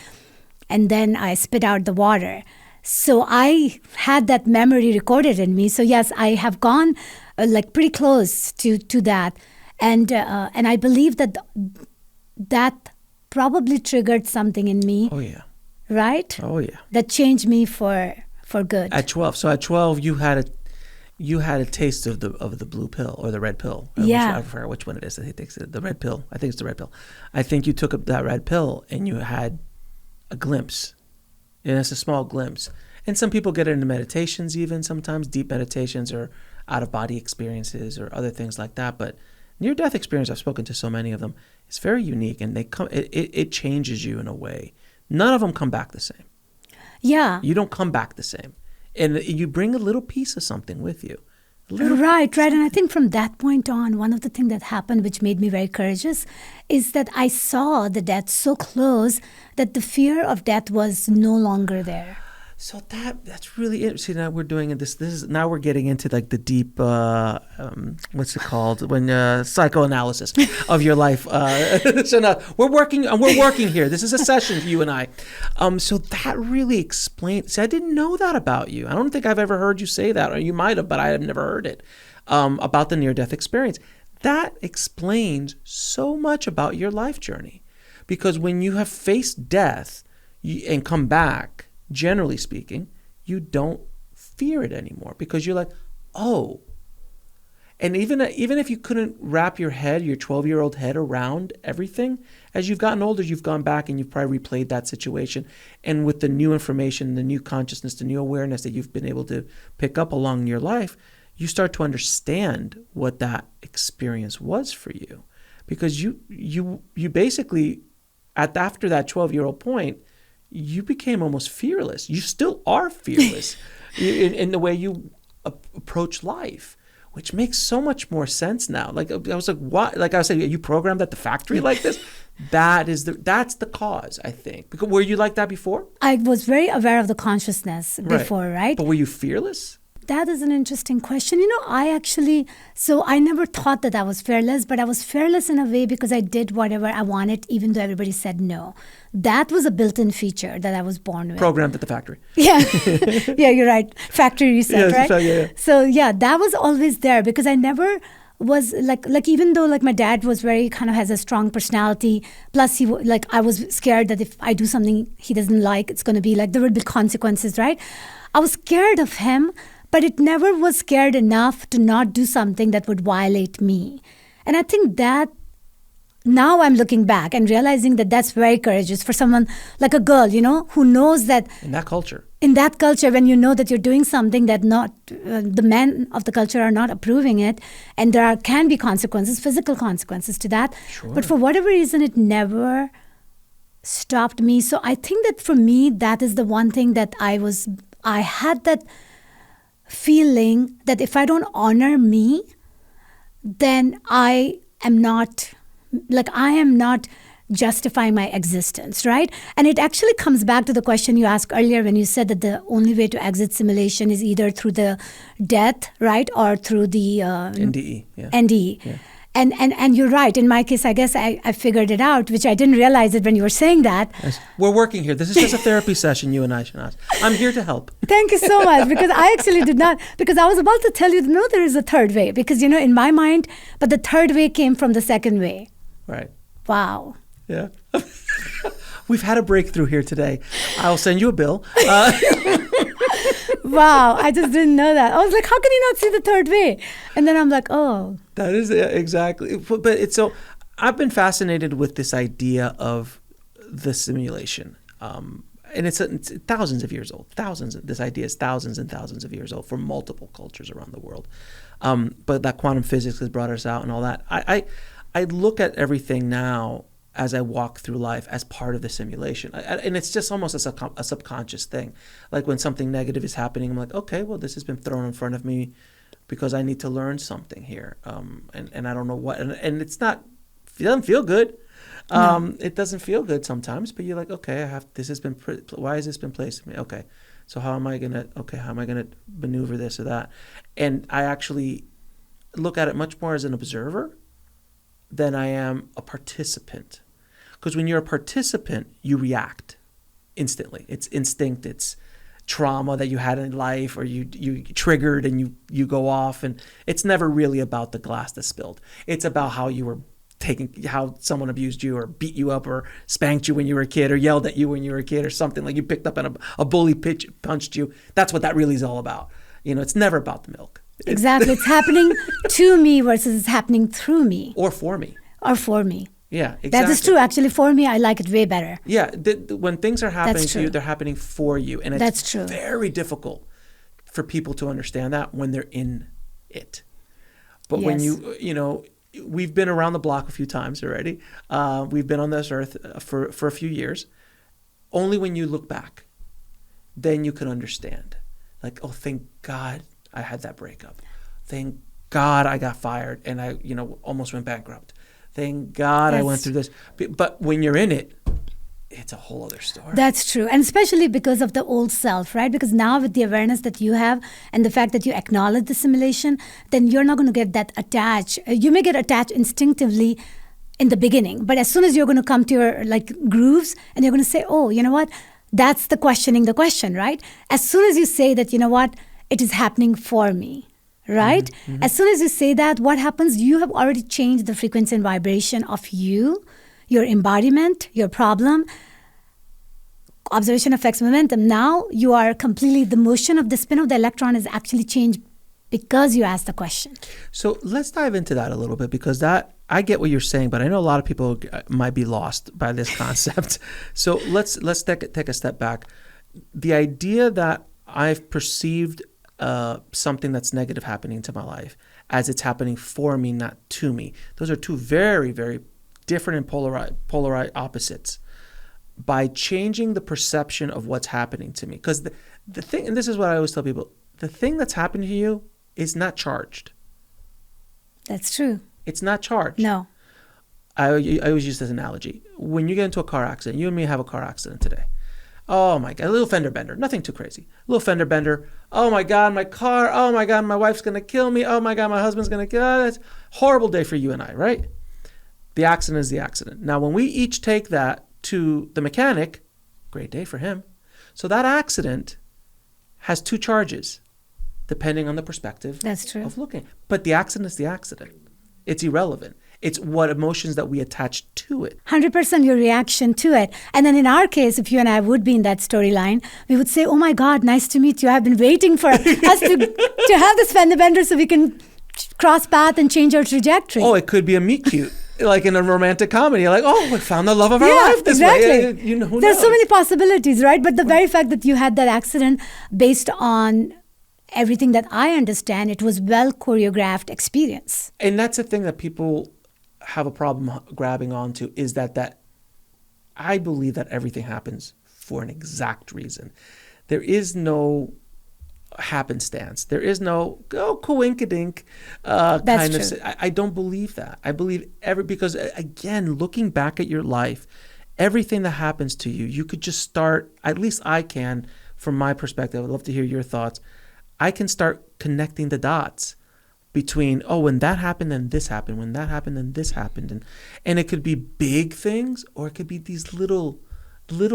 And then I spit out the water. So I had that memory recorded in me. So yes, I have gone like pretty close to that. And I believe that probably triggered something in me. Oh, yeah. Right? Oh, yeah. That changed me for good. At 12. So at 12, you had a taste of the blue pill or the red pill. Yeah. I forget which one it is that he takes it. The red pill. I think it's the red pill. I think you took up that red pill and you had a glimpse. And it's a small glimpse. And some people get into meditations even sometimes, deep meditations or out-of-body experiences or other things like that. But near-death experience, I've spoken to so many of them, it's very unique and it changes you in a way. None of them come back the same. Yeah. You don't come back the same. And you bring a little piece of something with you. Right. And I think from that point on, one of the things that happened, which made me very courageous, is that I saw the death so close that the fear of death was no longer there. So that's really interesting. Now we're doing this. Now we're getting into like the deep, what's it called? Psychoanalysis of your life. So now we're working here. This is a session for you and I. So that really explains. See, I didn't know that about you. I don't think I've ever heard you say that, or you might have, but I have never heard it about the near-death experience. That explains so much about your life journey, because when you have faced death and come back, generally speaking, you don't fear it anymore because you're like, oh. And even if you couldn't wrap your 12-year-old head around everything, as you've gotten older, you've gone back and you've probably replayed that situation. And with the new information, the new consciousness, the new awareness that you've been able to pick up along your life, you start to understand what that experience was for you. Because you basically, after that 12-year-old point, you became almost fearless. You still are fearless in the way you approach life, which makes so much more sense now. Like I was like, what? Like I was saying, you programmed at the factory like this? That's the cause, I think. Because were you like that before? I was very aware of the consciousness before, right? But were you fearless? That is an interesting question. You know, I never thought that I was fearless, but I was fearless in a way because I did whatever I wanted, even though everybody said no. That was a built-in feature that I was born with. Programmed at the factory. Yeah. Yeah, you're right. Factory reset, right? Yeah. So yeah, that was always there because I never was like even though like my dad was very kind of has a strong personality, plus I was scared that if I do something he doesn't like, it's going to be like there would be consequences, right? I was scared of him, but it never was scared enough to not do something that would violate me. And I think that now I'm looking back and realizing that that's very courageous for someone like a girl, you know, who knows that in that culture, when you know that you're doing something that not the men of the culture are not approving it, and there can be consequences, physical consequences to that. Sure. But for whatever reason, it never stopped me. So I think that for me, that is the one thing that I had that feeling that if I don't honor me, then I am not justifying my existence, right? And it actually comes back to the question you asked earlier when you said that the only way to exit simulation is either through the death, right, or through the NDE. Yeah. NDE. Yeah. And you're right. In my case, I guess I figured it out, which I didn't realize it when you were saying that. Yes. We're working here. This is just a therapy session, you and I, Shehnaz. I'm here to help. Thank you so much, because I actually did not, because I was about to tell you, no, there is a third way, because, you know, in my mind, but the third way came from the second way. Right. Wow. Yeah. We've had a breakthrough here today. I'll send you a bill. Wow, I just didn't know that. I was like, how can you not see the third way? And then I'm like, oh. That is exactly. But it's so, I've been fascinated with this idea of the simulation. And it's thousands of years old. This idea is thousands and thousands of years old for multiple cultures around the world. But that quantum physics has brought us out and all that. I look at everything now as I walk through life as part of the simulation. And it's just almost a subconscious thing. Like when something negative is happening, I'm like, okay, well, this has been thrown in front of me because I need to learn something here. And I don't know what, and it doesn't feel good. No. It doesn't feel good sometimes, but you're like, okay, why has this been placed in me? Okay. So how am I going to maneuver this or that? And I actually look at it much more as an observer than I am a participant. Because when you're a participant, you react instantly. It's instinct. It's trauma that you had in life, or you triggered and you go off. And it's never really about the glass that spilled. It's about how you were how someone abused you or beat you up or spanked you when you were a kid or yelled at you when you were a kid or something, like you picked up and a bully punched you. That's what that really is all about. It's never about the milk. Exactly. It's happening to me versus it's happening through me. Or for me. Yeah, exactly. That is true. Actually, for me, I like it way better. Yeah. When things are happening to you, they're happening for you. And it's very difficult for people to understand that when they're in it. But when we've been around the block a few times already. We've been on this earth for a few years. Only when you look back, then you can understand. Like, oh, thank God I had that breakup. Thank God I got fired and I, almost went bankrupt. Thank God I went through this. But when you're in it, it's a whole other story. That's true. And especially because of the old self, right? Because now with the awareness that you have and the fact that you acknowledge the simulation, then you're not going to get that attached. You may get attached instinctively in the beginning, but as soon as you're going to come to your grooves and you're going to say, oh, you know what? That's the questioning the question, right? As soon as you say that, you know what? It is happening for me, right? Mm-hmm. As soon as you say that, what happens? You have already changed the frequency and vibration of you, your embodiment, your problem. Observation affects momentum. Now you are completely, the motion of the spin of the electron is actually changed because you asked the question. So let's dive into that a little bit, because I get what you're saying, but I know a lot of people might be lost by this concept. So let's take a step back. The idea that I've perceived something that's negative happening to my life as it's happening for me, not to me. Those are two very, very different and polarized opposites. By changing the perception of what's happening to me. Because the thing, and this is what I always tell people, the thing that's happening to you is not charged. That's true. It's not charged. No. I always use this analogy. When you get into a car accident, you and me have a car accident today. Oh my God, a little fender bender, nothing too crazy. A little fender bender. Oh my God, my car. Oh my God, my wife's going to kill me. Oh my God, my husband's going to kill me. That's a horrible day for you and I, right? The accident is the accident. Now, when we each take that to the mechanic, great day for him. So that accident has two charges, depending on the perspective of looking. But the accident is the accident. It's irrelevant. It's what emotions that we attach to it. 100% your reaction to it. And then in our case, if you and I would be in that storyline, we would say, oh my God, nice to meet you. I've been waiting for us to have this fender bender so we can cross path and change our trajectory. Oh, it could be a meet cute. Like in a romantic comedy, like, oh, we found the love of our life this way. Who There's knows? so many possibilities, right? But the very fact that you had that accident, based on everything that I understand, it was well choreographed experience. And that's the thing that people have a problem grabbing onto, is that I believe that everything happens for an exact reason. There is no happenstance. There is no coinkydink kind of. I don't believe that. I believe because again, looking back at your life, everything that happens to you, you could just start. At least I can, from my perspective. I'd love to hear your thoughts. I can start connecting the dots between, when that happened, then this happened. When that happened, then this happened, and it could be big things, or it could be these little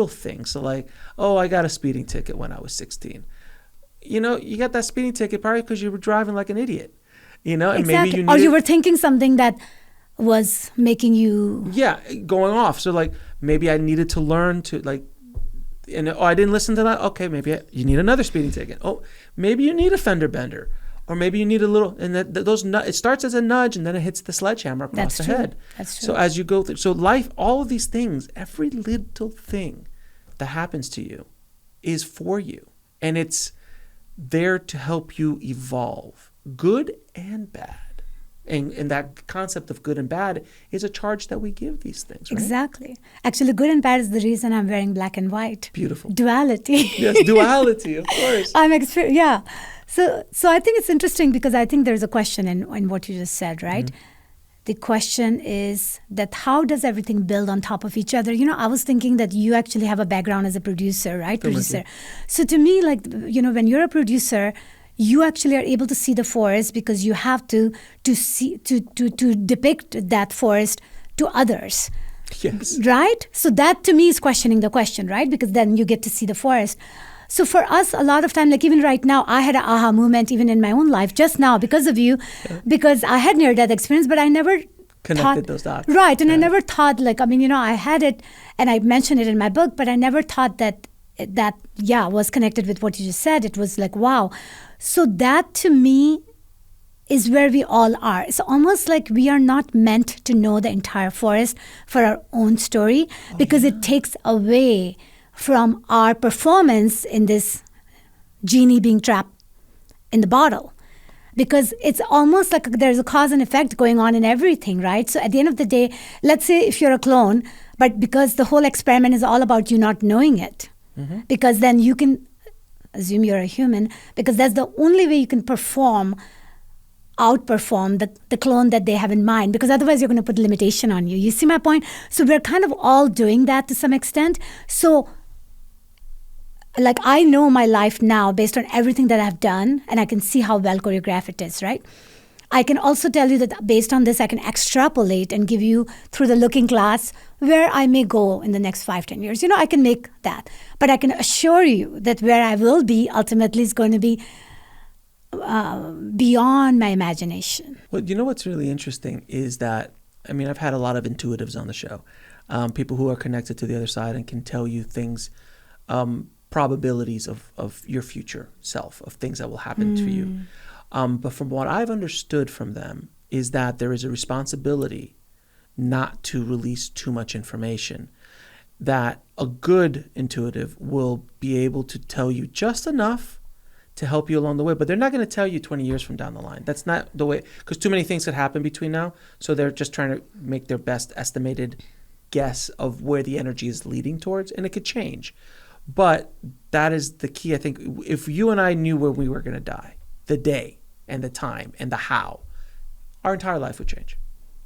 things. So like, I got a speeding ticket when I was 16. You got that speeding ticket probably because you were driving like an idiot, and exactly. maybe you were thinking something that was making you going off. So like, maybe I needed to learn to I didn't listen to that. Okay, maybe you need another speeding ticket. Oh, maybe you need a fender bender, or maybe you need a little. And it starts as a nudge, and then it hits the sledgehammer across the head. That's true. So as you go through, life, all of these things, every little thing that happens to you is for you, and it's there to help you evolve, good and bad. And that concept of good and bad is a charge that we give these things, right? Exactly. Actually, good and bad is the reason I'm wearing black and white. Beautiful. Duality. Yes, duality, of course. Yeah. So I think it's interesting because I think there's a question in what you just said, right? Mm-hmm. The question is that how does everything build on top of each other? I was thinking that you actually have a background as a producer, right? Producer. So to me, when you're a producer, you actually are able to see the forest because you have to depict that forest to others. Yes. Right? So that to me is questioning the question, right? Because then you get to see the forest. So for us, a lot of time, like even right now, I had an aha moment even in my own life just now because of you, because I had near-death experience, but I never connected those dots. Right. And I never thought I had it and I mentioned it in my book, but I never thought that was connected with what you just said. It was like, wow. So that to me is where we all are. It's almost like we are not meant to know the entire forest for our own story because it takes away from our performance in this genie being trapped in the bottle. Because it's almost like there's a cause and effect going on in everything, right? So at the end of the day, let's say if you're a clone, but because the whole experiment is all about you not knowing it, because then you can assume you're a human, because that's the only way you can outperform the clone that they have in mind, because otherwise you're going to put limitation on you. You see my point? So we're kind of all doing that to some extent. So like I know my life now based on everything that I've done, and I can see how well choreographed it is, right? I can also tell you that based on this, I can extrapolate and give you through the looking glass where I may go in the next 5-10 years. I can make that. But I can assure you that where I will be ultimately is going to be beyond my imagination. Well, what's really interesting is that, I've had a lot of intuitives on the show, people who are connected to the other side and can tell you things, probabilities of your future self, of things that will happen to you. But from what I've understood from them is that there is a responsibility not to release too much information, that a good intuitive will be able to tell you just enough to help you along the way, but they're not going to tell you 20 years from down the line. That's not the way, because too many things could happen between now, so they're just trying to make their best estimated guess of where the energy is leading towards, and it could change. But that is the key, I think. If you and I knew when we were going to die, the day and the time and the how, our entire life would change.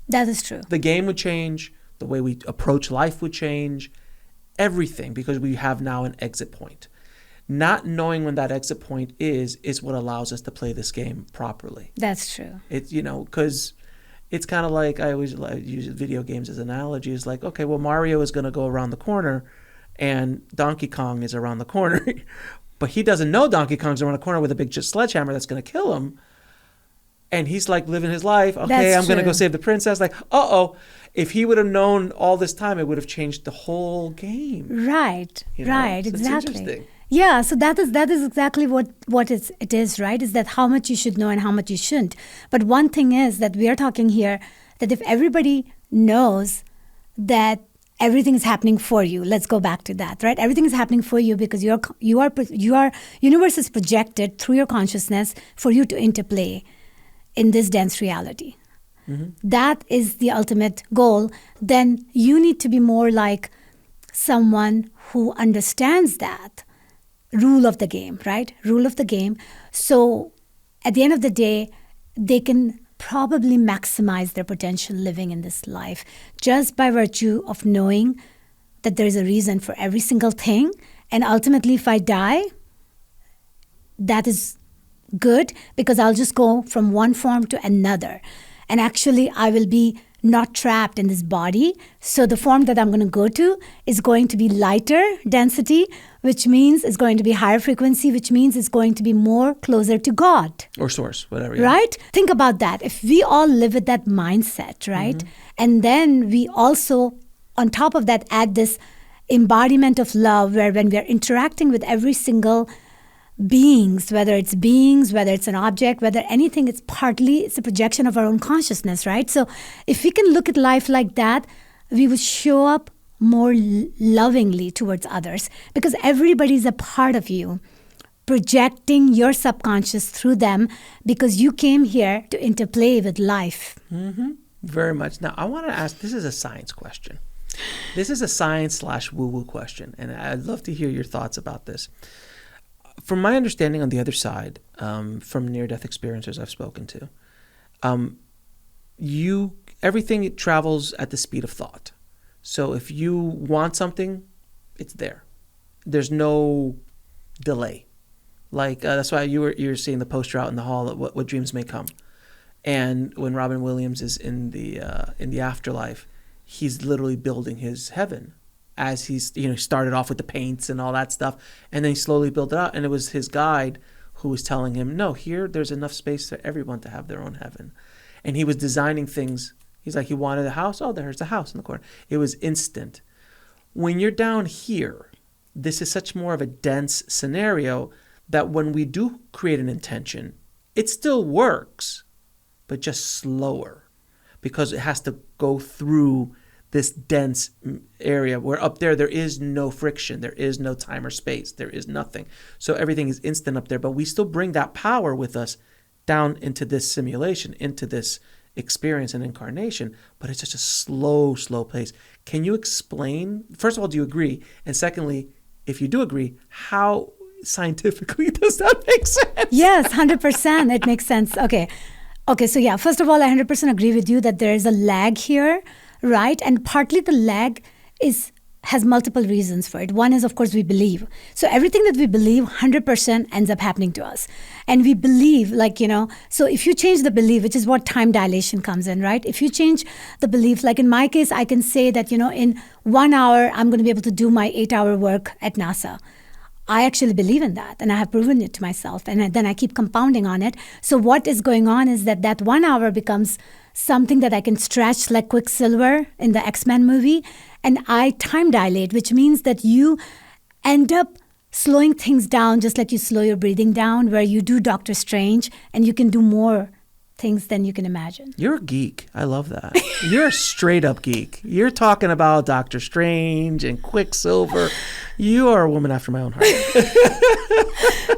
That is true. The game would change. The way we approach life would change. Everything, because we have now an exit point. Not knowing when that exit point is what allows us to play this game properly. That's true. It's, because it's kind of like, I always use video games as an analogy. It's like, okay, well, Mario is going to go around the corner and Donkey Kong is around the corner, but he doesn't know Donkey Kong's around the corner with a big sledgehammer that's going to kill him. And he's like living his life. Okay, I'm going to go save the princess. Like, if he would have known all this time, it would have changed the whole game. Right, right, So exactly. It's interesting. Yeah, so that is exactly what it is, right? Is that how much you should know and how much you shouldn't. But one thing is that we are talking here that if everybody knows that everything is happening for you. Let's go back to that, right? Everything is happening for you because your universe is projected through your consciousness for you to interplay in this dense reality. That is the ultimate goal. Then you need to be more like someone who understands that rule of the game, right? Rule of the game. So at the end of the day, they can probably maximize their potential living in this life just by virtue of knowing that there's a reason for every single thing. And ultimately, if I die, that is good because I'll just go from one form to another. And actually, I will be not trapped in this body. So the form that I'm going to go to is going to be lighter density, which means it's going to be higher frequency, which means it's going to be more closer to God. Or source, whatever. Right? Think about that. If we all live with that mindset, right? And then we also, on top of that, add this embodiment of love where when we are interacting with every single beings, whether it's an object, whether anything, it's a projection of our own consciousness, right? So if we can look at life like that, we would show up more lovingly towards others because everybody's a part of you. projecting your subconscious through them because you came here to interplay with life. Very much. Now, I want to ask, this is a science question. This is a science/woo-woo question, and I'd love to hear your thoughts about this. From my understanding on the other side, from near-death experiencers I've spoken to, everything travels at the speed of thought. So if you want something, it's there. There's no delay. Like that's why you're seeing the poster out in the hall. What dreams may come, and when Robin Williams is in the afterlife, he's literally building his heaven as he's started off with the paints and all that stuff, and then he slowly built it out. And it was his guide who was telling him, no, here there's enough space for everyone to have their own heaven. And he was designing things. He's like, he wanted a house. Oh, there's a house in the corner. It was instant. When you're down here, this is such more of a dense scenario that when we do create an intention, it still works, but just slower, because it has to go through this dense area where up there is no friction, there is no time or space, there is nothing. So everything is instant up there, but we still bring that power with us down into this simulation, into this experience and incarnation, but it's just a slow pace. Can you explain, first of all, do you agree? And secondly, if you do agree, how scientifically does that make sense? Yes, 100%. It makes sense. Okay, so yeah, first of all, I 100% agree with you that there is a lag here, right? And partly the lag has multiple reasons for it. One is, of course, we believe. So everything that we believe, 100% ends up happening to us. And we believe, so if you change the belief, which is what time dilation comes in, right? If you change the belief, like in my case, I can say that, in 1 hour, I'm going to be able to do my 8-hour work at NASA. I actually believe in that, and I have proven it to myself, and then I keep compounding on it. So what is going on is that 1 hour becomes something that I can stretch like Quicksilver in the X-Men movie, and I time dilate, which means that you end up slowing things down just like you slow your breathing down, where you do Doctor Strange, and you can do more things than you can imagine. You're a geek. I love that. You're a straight up geek. You're talking about Doctor Strange and Quicksilver. You are a woman after my own heart.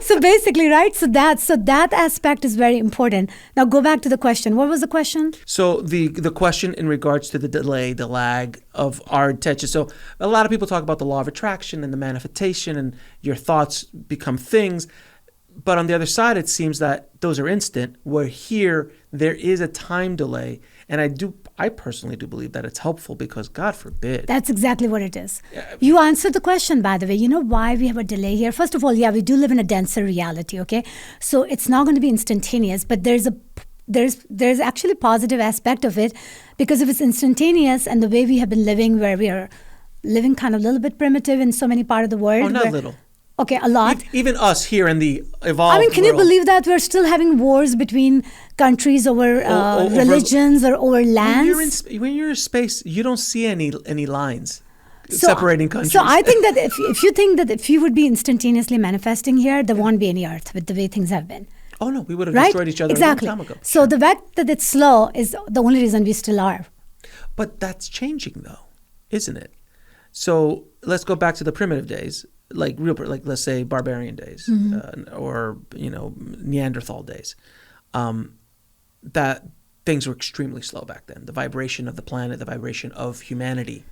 So basically, right? So that aspect is very important. Now go back to the question. What was the question? So the question in regards to the delay, the lag of our attention. So a lot of people talk about the law of attraction and the manifestation, and your thoughts become things. But on the other side, it seems that those are instant, where here there is a time delay. And I personally do believe that it's helpful, because God forbid. That's exactly what it is. You answered the question, by the way. You know why we have a delay here? First of all, yeah, we do live in a denser reality, okay? So it's not going to be instantaneous, but there's actually a positive aspect of it, because if it's instantaneous and the way we have been living, where we are living kind of a little bit primitive in so many parts of the world. Oh, not little. Okay, a lot. Even us here in the evolved world. Can you believe that we're still having wars between countries over religions or over lands? When you're in space, you don't see any lines separating countries. So I think that if you think that if you would be instantaneously manifesting here, there won't be any Earth with the way things have been. Oh no, we would have destroyed each other a long time ago. So the fact that it's slow is the only reason we still are. But that's changing, though, isn't it? So let's go back to the primitive days. Like let's say barbarian days, or Neanderthal days, that things were extremely slow back then. The vibration of the planet, the vibration of humanity,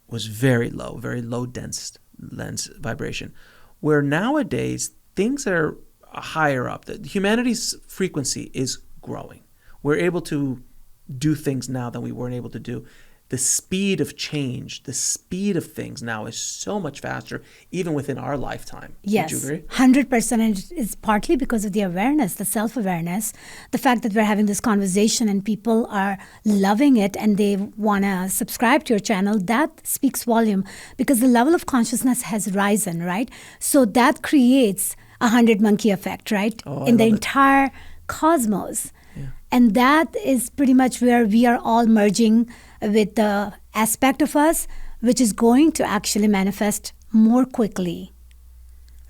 was very low dense vibration. Where nowadays things are higher up. Humanity's frequency is growing. We're able to do things now that we weren't able to do. The speed of change, the speed of things now is so much faster, even within our lifetime. Yes, would you agree? 100%. And it's partly because of the awareness, the self-awareness, the fact that we're having this conversation and people are loving it and they want to subscribe to your channel. That speaks volume, because the level of consciousness has risen, right? So that creates a 100-monkey effect, right? In the entire cosmos. Yeah. And that is pretty much where we are all merging with the aspect of us which is going to actually manifest more quickly,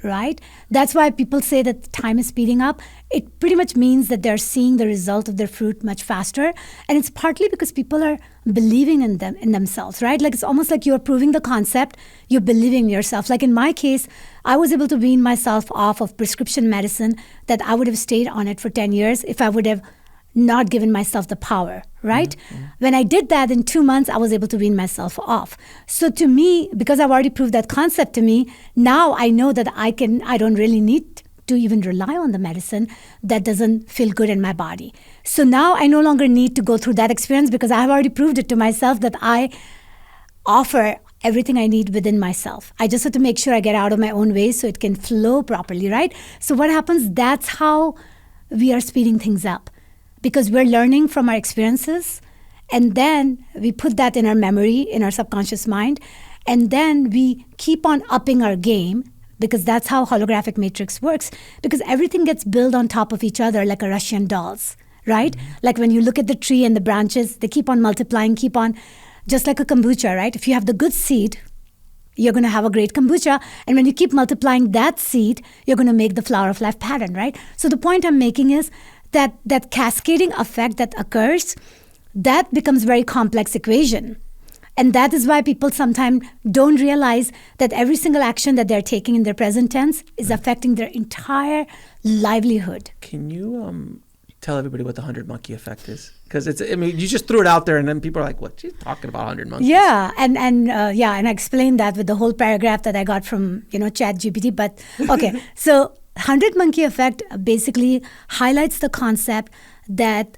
right? That's why people say that time is speeding up. It pretty much means that they're seeing the result of their fruit much faster. And it's partly because people are believing in themselves, right? Like it's almost like you're proving the concept, you're believing in yourself. Like in my case, I was able to wean myself off of prescription medicine that I would have stayed on it for 10 years if I would have not given myself the power, right? Mm-hmm. When I did that in 2 months, I was able to wean myself off. So to me, because I've already proved that concept to me, now I know that I don't really need to even rely on the medicine that doesn't feel good in my body. So now I no longer need to go through that experience because I have already proved it to myself that I offer everything I need within myself. I just have to make sure I get out of my own way so it can flow properly, right? So what happens, that's how we are speeding things up. Because we're learning from our experiences, and then we put that in our memory, in our subconscious mind, and then we keep on upping our game, because that's how holographic matrix works, because everything gets built on top of each other like a Russian dolls, right? Mm-hmm. Like when you look at the tree and the branches, they keep on multiplying, just like a kombucha, right? If you have the good seed, you're going to have a great kombucha. And when you keep multiplying that seed, you're going to make the flower of life pattern, right? So the point I'm making is that cascading effect that occurs, that becomes very complex equation. And that is why people sometimes don't realize that every single action that they're taking in their present tense is affecting their entire livelihood. Can you tell everybody what the 100 monkey effect is? Because you just threw it out there and then people are like, what? She's talking about 100 monkeys. Yeah. And I explained that with the whole paragraph that I got from, ChatGPT. But okay. So 100 monkey effect basically highlights the concept that,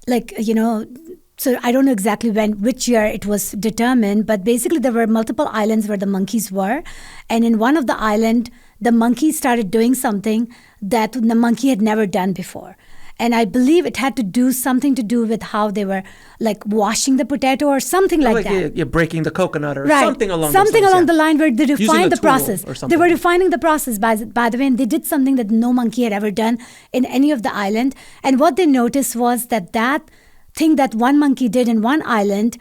so I don't know exactly which year it was determined, but basically there were multiple islands where the monkeys were. And in one of the island, the monkey started doing something that the monkey had never done before. And I believe it had something to do with how they were like washing the potato or something like that. You're breaking the coconut or right. something along the line where they defined the process. They were defining the process, by the way, and they did something that no monkey had ever done in any of the island. And what they noticed was that thing that one monkey did in one island,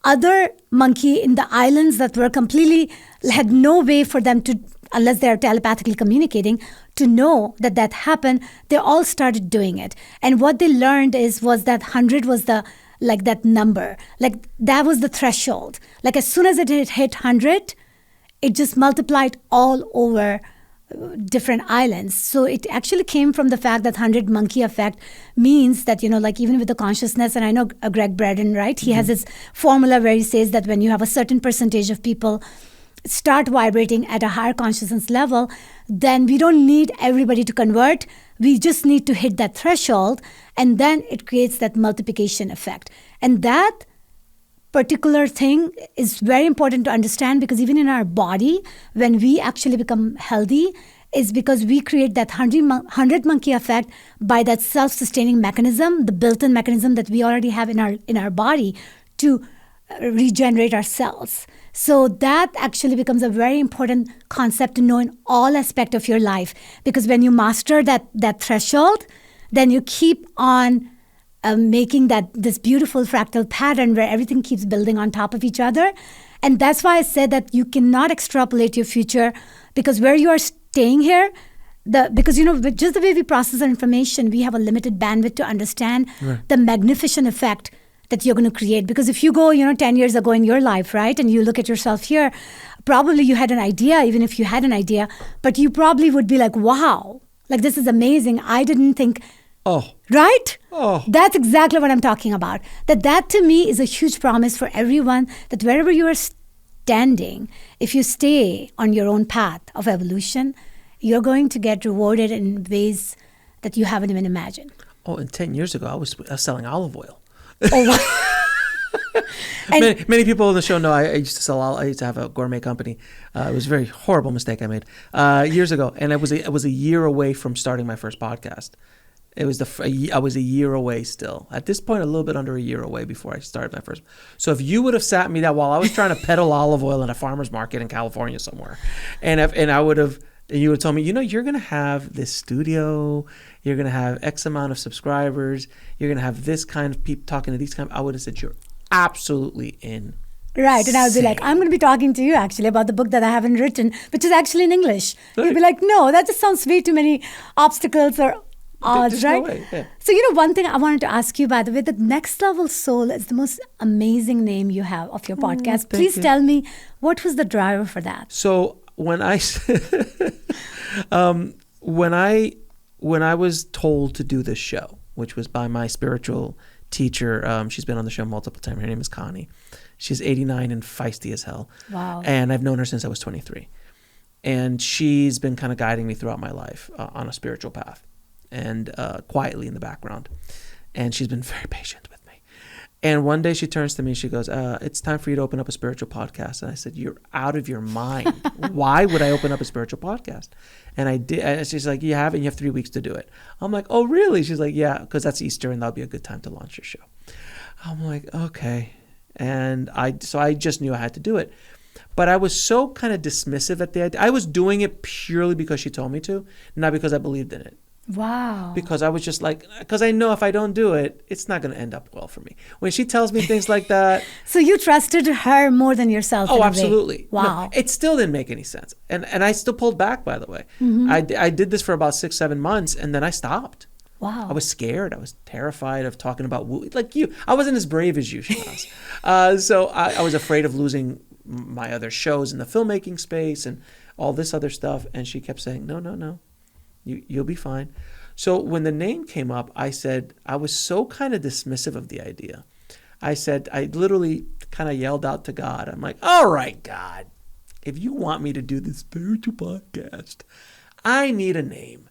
other monkey in the islands that were completely, had no way for them to, unless they're telepathically communicating, to know that happened, they all started doing it. And what they learned was that 100 was that number. Like that was the threshold. Like as soon as it hit 100, it just multiplied all over different islands. So it actually came from the fact that 100 monkey effect means that, even with the consciousness, and I know Greg Braden, right? He has his formula where he says that when you have a certain percentage of people start vibrating at a higher consciousness level, then we don't need everybody to convert. We just need to hit that threshold, and then it creates that multiplication effect. And that particular thing is very important to understand, because even in our body, when we actually become healthy, is because we create that 100 monkey effect by that self-sustaining mechanism, the built-in mechanism that we already have in our body to regenerate our cells. So that actually becomes a very important concept to know in all aspects of your life, because when you master that threshold, then you keep on making this beautiful fractal pattern where everything keeps building on top of each other. And that's why I said that you cannot extrapolate your future, because where you are staying here, because with just the way we process our information, we have a limited bandwidth to understand the magnificent effect that you're going to create. Because if you go, 10 years ago in your life, right, and you look at yourself here, probably you had an idea, even if you had an idea, but you probably would be like, wow, like this is amazing. I didn't think, right? That's exactly what I'm talking about. That to me is a huge promise for everyone, that wherever you are standing, if you stay on your own path of evolution, you're going to get rewarded in ways that you haven't even imagined. And 10 years ago, I was selling olive oil. And many people on the show know I used to have a gourmet company. It was a very horrible mistake I made years ago, and I was a year away from starting my first podcast. I was a year away still. At this point, a little bit under a year away before I started my first. So if you would have sat me down while I was trying to peddle olive oil in a farmer's market in California somewhere, and you would have told me, you're going to have this studio, you're going to have X amount of subscribers, you're going to have this kind of people talking to these kind of, I would have said, you're absolutely in Right. And I would be like, I'm going to be talking to you actually about the book that I haven't written, which is actually in English. Right. You'd be like, no, that just sounds way too many obstacles or odds, There's right? no way. Yeah. So, one thing I wanted to ask you, by the way, the Next Level Soul is the most amazing name you have of your podcast. Please tell me, what was the driver for that? So when I when I was told to do this show, which was by my spiritual teacher, she's been on the show multiple times. Her name is Connie. She's 89 and feisty as hell. Wow. And I've known her since I was 23. And she's been kind of guiding me throughout my life on a spiritual path and quietly in the background. And she's been very patient with me. And one day she turns to me and she goes, it's time for you to open up a spiritual podcast. And I said, you're out of your mind. Why would I open up a spiritual podcast? And I did. And she's like, you have 3 weeks to do it. I'm like, oh, really? She's like, yeah, because that's Easter and that'll be a good time to launch your show. I'm like, okay. And I just knew I had to do it. But I was so kind of dismissive at the idea. I was doing it purely because she told me to, not because I believed in it. Wow. Because I was just like, because I know if I don't do it, it's not going to end up well for me. When she tells me things like that. So you trusted her more than yourself. Oh, in a absolutely. way. Wow. No, it still didn't make any sense. And I still pulled back, by the way. Mm-hmm. I did this for about 6-7 months and then I stopped. Wow. I was scared. I was terrified of talking about woo. Like you. I wasn't as brave as you, Shehnaz. So I was afraid of losing my other shows in the filmmaking space and all this other stuff. And she kept saying, no. You'll be fine. So when the name came up, I said, I was so kind of dismissive of the idea. I literally kind of yelled out to God. I'm like, all right, God, if you want me to do this spiritual podcast, I need a name.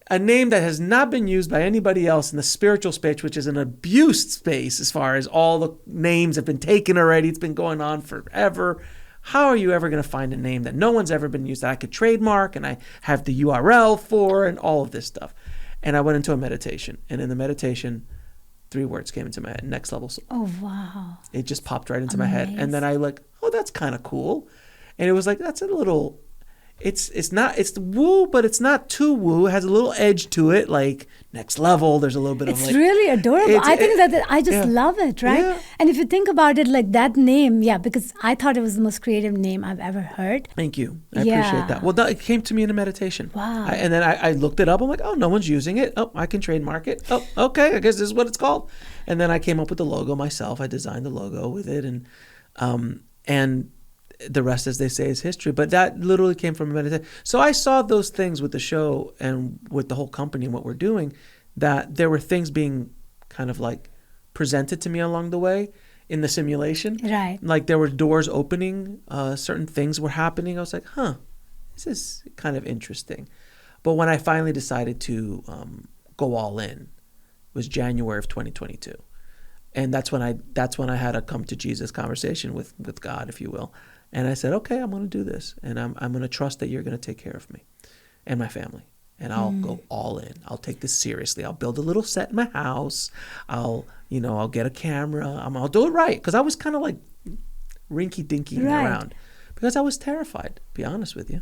A name that has not been used by anybody else in the spiritual space, which is an abused space as far as all the names have been taken already. It's been going on forever. How are you ever going to find a name that no one's ever been used that I could trademark and I have the URL for and all of this stuff? And I went into a meditation. And in the meditation, 3 words came into my head: Next Level Soul. Oh, wow. It just popped right into my head. And then I oh, that's kind of cool. And it was like, that's a little... It's woo, but it's not too woo. It has a little edge to it, like next level. There's a little bit of It's really adorable. I think that I just love it, right? Yeah. And if you think about it, like that name, because I thought it was the most creative name I've ever heard. Thank you. I appreciate that. Well, it came to me in a meditation. Wow. And then I looked it up. I'm like, oh, no one's using it. Oh, I can trademark it. Oh, okay. I guess this is what it's called. And then I came up with the logo myself. I designed the logo with it, and the rest, as they say, is history. But that literally came from a meditation. So I saw those things with the show and with the whole company and what we're doing, that there were things being kind of like presented to me along the way in the simulation. Right. Like there were doors opening, certain things were happening. I was like, this is kind of interesting. But when I finally decided to go all in, it was January of 2022. And that's when I had a come to Jesus conversation with God, if you will. And I said, okay, I'm going to do this. And I'm going to trust that you're going to take care of me and my family. And I'll go all in. I'll take this seriously. I'll build a little set in my house. I'll get a camera. I'll do it right. Because I was kind of like rinky-dinky around. Because I was terrified, to be honest with you.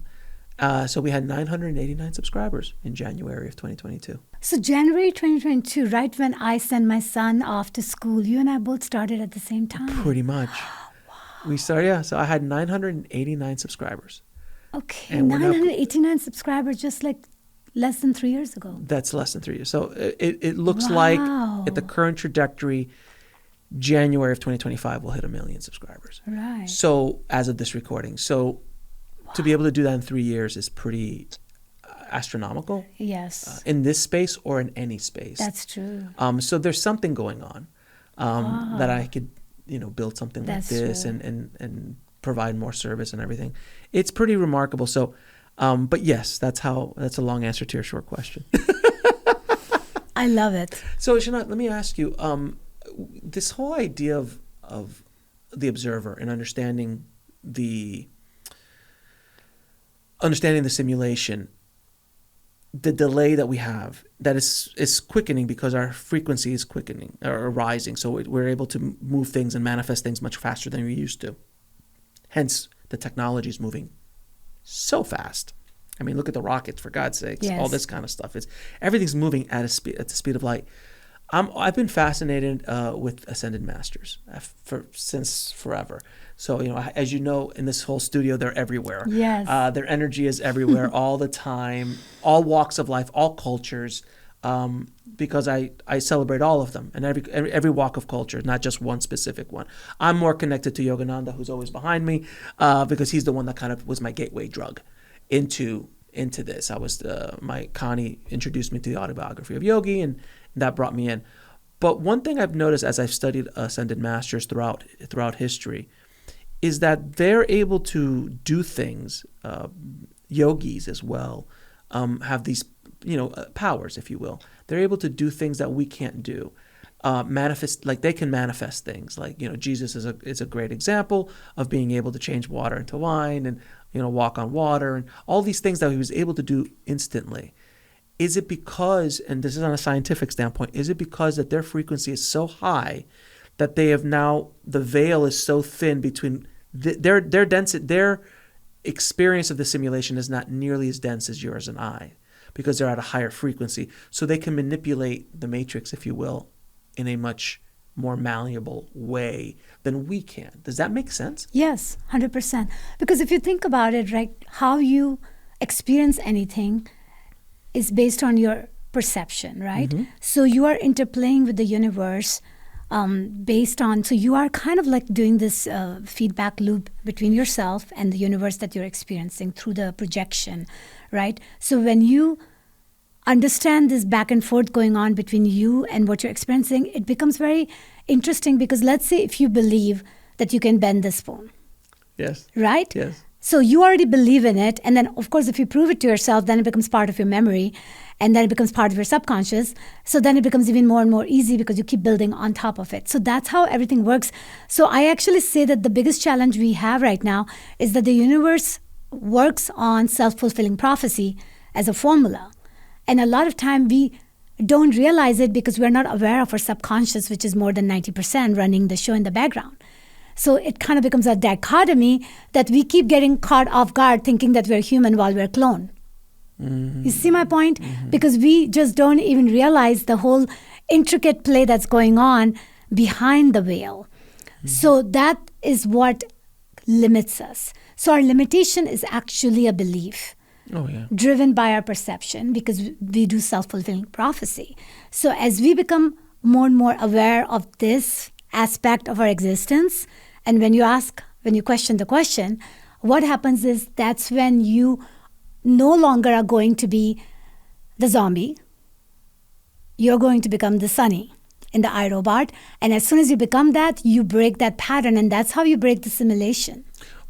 So we had 989 subscribers in January of 2022. So January 2022, right when I sent my son off to school, you and I both started at the same time. Pretty much. We started, So I had 989 subscribers. Okay, 989 subscribers just like less than 3 years ago. That's less than 3 years. So it looks like at the current trajectory, January of 2025 will hit 1 million subscribers. Right. So as of this recording. So to be able to do that in 3 years is pretty astronomical. Yes. In this space or in any space. That's true. So there's something going on that I could build something like this and provide more service and everything. It's pretty remarkable. So, but yes, that's a long answer to your short question. I love it. So Shehnaz, let me ask you, this whole idea of the observer and understanding the simulation, the delay that we have, that is quickening because our frequency is quickening or rising. So we're able to move things and manifest things much faster than we used to. Hence, the technology is moving so fast. I mean, look at the rockets, for God's sakes, all this kind of stuff. Everything's moving at the speed of light. I've been fascinated with ascended masters since forever. So, as you know, in this whole studio, they're everywhere. Yes. Their energy is everywhere all the time, all walks of life, all cultures, because I celebrate all of them and every walk of culture, not just one specific one. I'm more connected to Yogananda, who's always behind me, because he's the one that kind of was my gateway drug into this. My Connie introduced me to the autobiography of Yogi, and that brought me in. But one thing I've noticed as I've studied ascended masters throughout history is that they're able to do things. Yogis as well have these, powers, if you will. They're able to do things that we can't do. Manifest, like they can manifest things. Like Jesus is a great example of being able to change water into wine and walk on water and all these things that he was able to do instantly. Is it because, and this is on a scientific standpoint, is it because that their frequency is so high that they have now, the veil is so thin between their density, their experience of the simulation is not nearly as dense as yours and I, because they're at a higher frequency. So they can manipulate the matrix, if you will, in a much more malleable way than we can. Does that make sense? Yes, 100%. Because if you think about it, right, how you experience anything is based on your perception, right? Mm-hmm. So you are interplaying with the universe based on, so you are kind of like doing this feedback loop between yourself and the universe that you're experiencing through the projection, right? So when you understand this back and forth going on between you and what you're experiencing, it becomes very interesting, because let's say if you believe that you can bend the spoon. Yes. Right? Yes. So you already believe in it. And then, of course, if you prove it to yourself, then it becomes part of your memory. And then it becomes part of your subconscious. So then it becomes even more and more easy because you keep building on top of it. So that's how everything works. So I actually say that the biggest challenge we have right now is that the universe works on self-fulfilling prophecy as a formula. And a lot of time we don't realize it because we're not aware of our subconscious, which is more than 90% running the show in the background. So it kind of becomes a dichotomy that we keep getting caught off guard thinking that we're human while we're clone. Mm-hmm. You see my point? Mm-hmm. Because we just don't even realize the whole intricate play that's going on behind the veil. Mm-hmm. So that is what limits us. So our limitation is actually a belief. Oh, yeah. Driven by our perception, because we do self-fulfilling prophecy. So as we become more and more aware of this aspect of our existence, and when you question the question, what happens is that's when you no longer are going to be the zombie. You're going to become the Sunny in the iRobot. And as soon as you become that, you break that pattern, and that's how you break the simulation.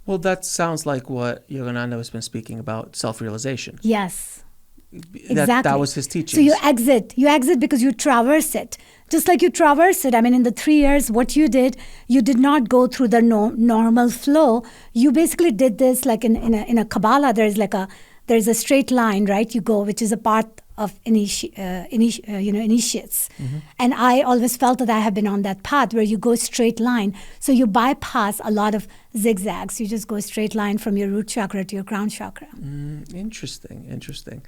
Well, that sounds like what Yogananda has been speaking about, self-realization. Yes. Exactly. That was his teaching. So you exit because you traverse it. Just like you traverse it. I mean, in the 3 years, what you did not go through the normal flow. You basically did this like in a Kabbalah. There's a straight line, right? You go, which is a path of initiates. Mm-hmm. And I always felt that I have been on that path where you go straight line. So you bypass a lot of zigzags. You just go straight line from your root chakra to your crown chakra. Interesting.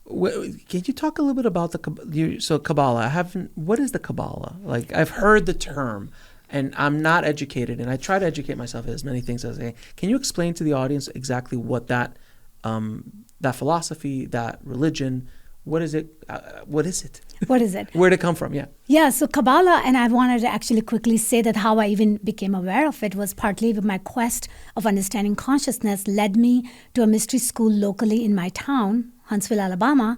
Can you talk a little bit about Kabbalah? What is the Kabbalah? Like, I've heard the term, and I'm not educated, and I try to educate myself as many things as I can. Can you explain to the audience exactly what that philosophy, that religion, what is it? What is it? Where did it come from? Yeah. Yeah, so Kabbalah, and I wanted to actually quickly say that how I even became aware of it was partly with my quest of understanding consciousness led me to a mystery school locally in my town, Huntsville, Alabama.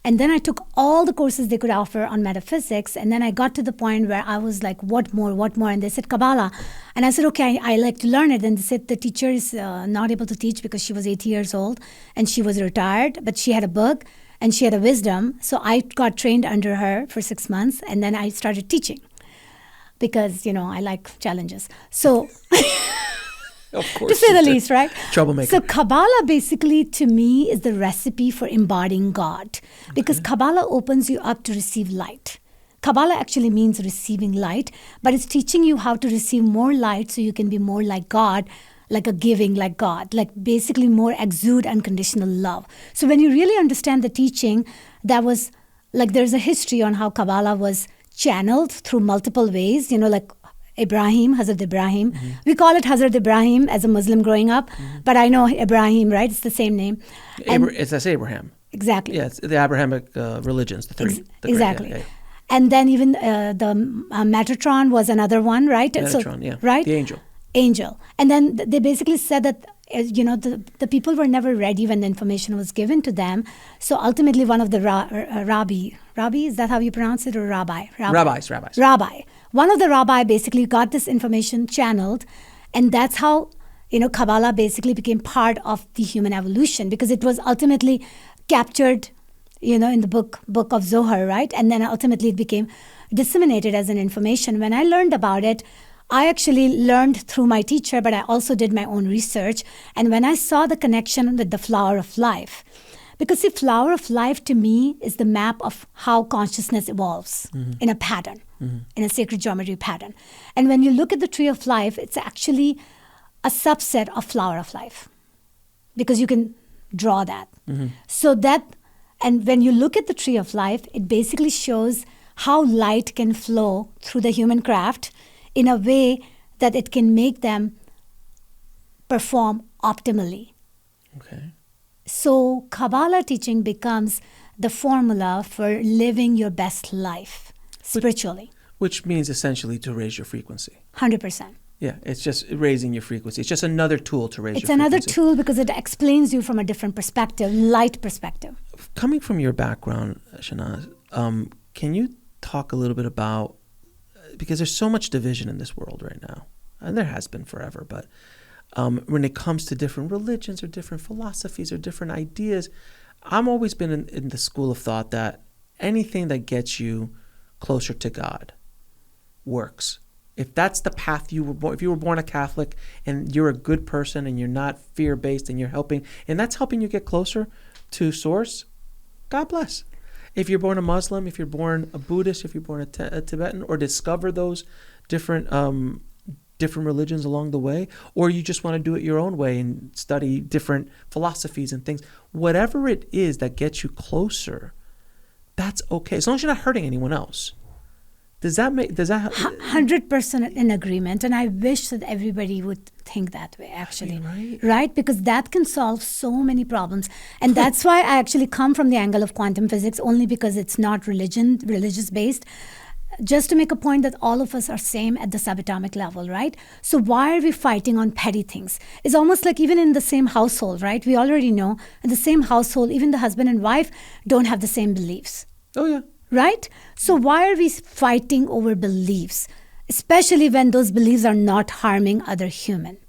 And then I took all the courses they could offer on metaphysics. And then I got to the point where I was like, what more? And they said, Kabbalah. And I said, okay, I like to learn it. And they said the teacher is not able to teach because she was 80 years old and she was retired, but she had a book and she had a wisdom. So I got trained under her for 6 months. And then I started teaching because, I like challenges. So... Of course, to say the least, right? Troublemaker. So Kabbalah basically, to me, is the recipe for embodying God. Because Kabbalah opens you up to receive light. Kabbalah actually means receiving light, but it's teaching you how to receive more light so you can be more like God, like a giving like God, like basically more exude unconditional love. So when you really understand the teaching, that was like there's a history on how Kabbalah was channeled through multiple ways, like Ibrahim, Hazrat Ibrahim. We call it Hazrat Ibrahim as a Muslim growing up, but I know Ibrahim, right? It's the same name. That's Abraham. Exactly. Yeah, it's the Abrahamic religions, the three. Exactly. Yeah. And then even the Metatron was another one, right? Metatron, Right? The angel. Angel. And then they basically said that, the people were never ready when the information was given to them. So ultimately one of the Rabbi, is that how you pronounce it, or Rabbi? Rabbis. Rabbi. One of the Rabbi basically got this information channeled, and that's how, Kabbalah basically became part of the human evolution, because it was ultimately captured, in the book of Zohar, right? And then ultimately it became disseminated as an information. When I learned about it, I actually learned through my teacher, but I also did my own research. And when I saw the connection with the flower of life, because the flower of life to me is the map of how consciousness evolves in a pattern, in a sacred geometry pattern. And when you look at the tree of life, it's actually a subset of flower of life, because you can draw that. So and when you look at the tree of life, it basically shows how light can flow through the human craft in a way that it can make them perform optimally. Okay. So Kabbalah teaching becomes the formula for living your best life spiritually. Which means essentially to raise your frequency. 100%. Yeah, it's just raising your frequency. It's just another tool to raise your frequency. It's another tool because it explains you from a different perspective, light perspective. Coming from your background, Shehnaz, can you talk a little bit about, because there's so much division in this world right now, and there has been forever, but when it comes to different religions or different philosophies or different ideas, I've always been in the school of thought that anything that gets you closer to God works. If that's the path if you were born a Catholic and you're a good person and you're not fear-based and you're helping, and that's helping you get closer to Source, God bless. If you're born a Muslim, if you're born a Buddhist, if you're born a Tibetan, or discover those different religions along the way, or you just want to do it your own way and study different philosophies and things, whatever it is that gets you closer, that's okay, as long as you're not hurting anyone else. Does that 100% in agreement, and I wish that everybody would think that way, actually. Right? Because that can solve so many problems. And that's why I actually come from the angle of quantum physics, only because it's not religious based. Just to make a point that all of us are same at the subatomic level, right? So why are we fighting on petty things? It's almost like even in the same household, right? We already know in the same household, even the husband and wife don't have the same beliefs. Oh, yeah. Right? So why are we fighting over beliefs, especially when those beliefs are not harming other human?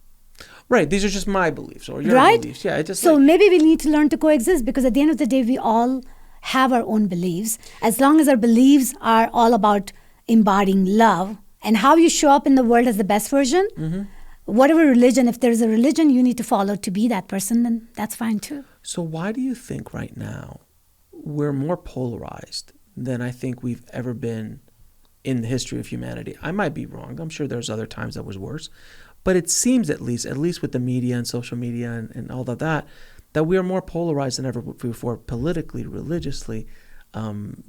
Right. These are just my beliefs or your beliefs. Yeah. So maybe we need to learn to coexist, because at the end of the day, we all have our own beliefs. As long as our beliefs are all about embodying love and how you show up in the world as the best version, whatever religion, if there's a religion you need to follow to be that person, then that's fine too. So why do you think right now we're more polarized than I think we've ever been in the history of humanity? I might be wrong. I'm sure there's other times that was worse. But it seems at least with the media and social media and all of that we are more polarized than ever before, politically, religiously,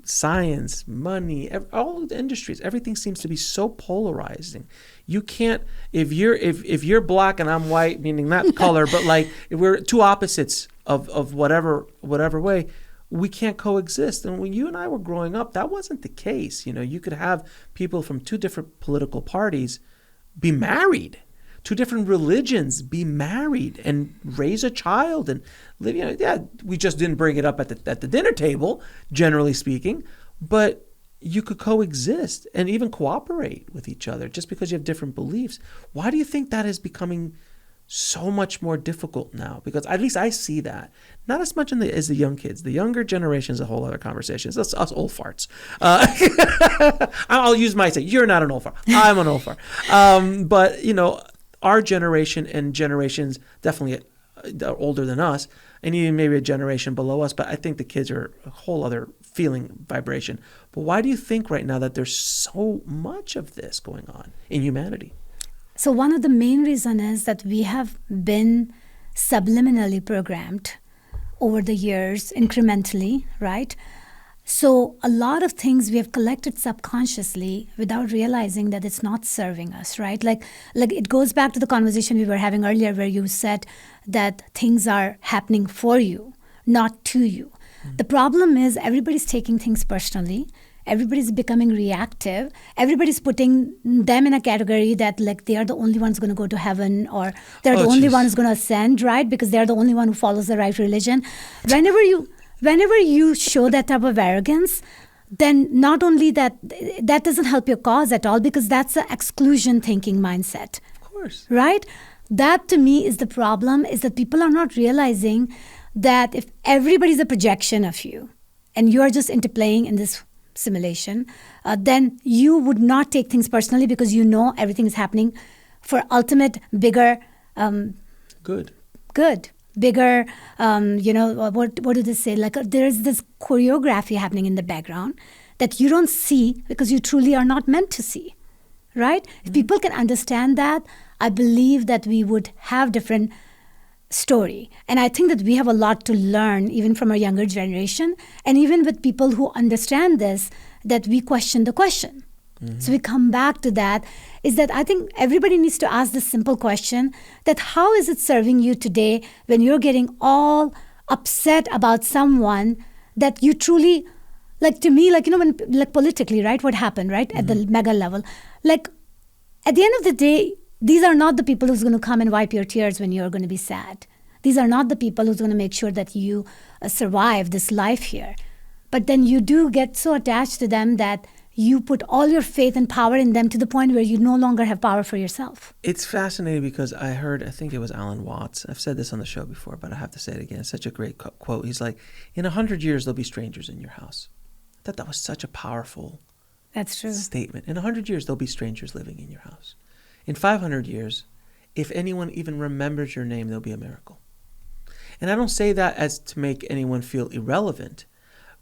science, money, all the industries. Everything seems to be so polarizing. You can't, if you're black and I'm white, meaning not color, but like if we're two opposites of whatever way, we can't coexist. And when you and I were growing up, that wasn't the case. You could have people from two different political parties be married, two different religions be married and raise a child and live. We just didn't bring it up at the dinner table, generally speaking, but you could coexist and even cooperate with each other just because you have different beliefs. Why do you think that is becoming so much more difficult now? Because at least I see that. Not as much as the young kids. The younger generation is a whole other conversation. It's us old farts. I'll use say, you're not an old fart. I'm an old fart. But, our generation and generations definitely older than us, and even maybe a generation below us, but I think the kids are a whole other feeling vibration. But why do you think right now that there's so much of this going on in humanity? So one of the main reasons is that we have been subliminally programmed over the years, incrementally, right? So a lot of things we have collected subconsciously without realizing that it's not serving us, right? Like it goes back to the conversation we were having earlier where you said that things are happening for you, not to you. The problem is everybody's taking things personally. Everybody's becoming reactive. Everybody's putting them in a category that like they are the only ones going to go to heaven, or they're the only ones going to ascend, right? Because they're the only one who follows the right religion. Whenever you show that type of arrogance, then not only that doesn't help your cause at all, because that's an exclusion thinking mindset. Of course. Right? That to me is the problem, is that people are not realizing that if everybody's a projection of you and you're just interplaying in this simulation, then you would not take things personally because you know everything is happening for ultimate, bigger, good. Bigger, what do they say? Like there's this choreography happening in the background that you don't see because you truly are not meant to see, right? Mm-hmm. If people can understand that, I believe that we would have different story. And I think that we have a lot to learn even from our younger generation, and even with people who understand this, that we question the question. Mm-hmm. So we come back to that, is that I think everybody needs to ask this simple question, that how is it serving you today when you're getting all upset about someone that you truly, like to me, like, when like politically, right, what happened, right, mm-hmm. at the mega level, like at the end of the day, these are not the people who's going to come and wipe your tears when you're going to be sad. These are not the people who's going to make sure that you survive this life here. But then you do get so attached to them that you put all your faith and power in them to the point where you no longer have power for yourself. I It's fascinating because I think it was Alan Watts. I've said this on the show before, but I have to say it again. It's such a great quote. He's like, in 100 years, there'll be strangers in your house. I thought that was such a powerful That's true. statement. In 100 years, there'll be strangers living in your house. In 500 years, if anyone even remembers your name, there'll be a miracle. And I don't say that as to make anyone feel irrelevant,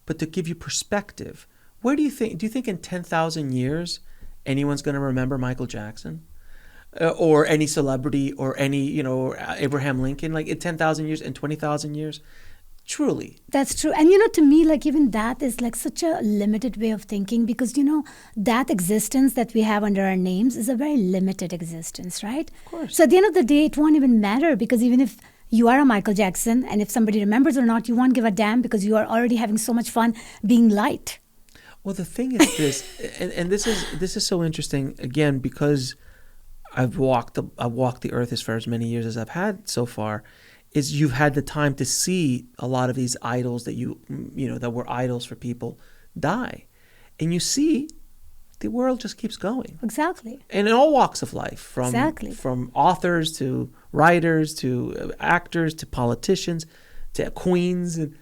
but to give you perspective. Do you think in 10,000 years, anyone's going to remember Michael Jackson? Or any celebrity, or any, Abraham Lincoln? Like in 10,000 years, in 20,000 years? Truly. That's true. And, to me, like even that is like such a limited way of thinking, because, that existence that we have under our names is a very limited existence, right? Of course. So at the end of the day, it won't even matter, because even if you are a Michael Jackson, and if somebody remembers or not, you won't give a damn, because you are already having so much fun being light. Well, the thing is this, and this is so interesting, again, because I've walked the earth as far as many years as I've had so far, is you've had the time to see a lot of these idols that that were idols for people die. And you see the world just keeps going. Exactly. And in all walks of life, from authors to writers to actors to politicians to queens, and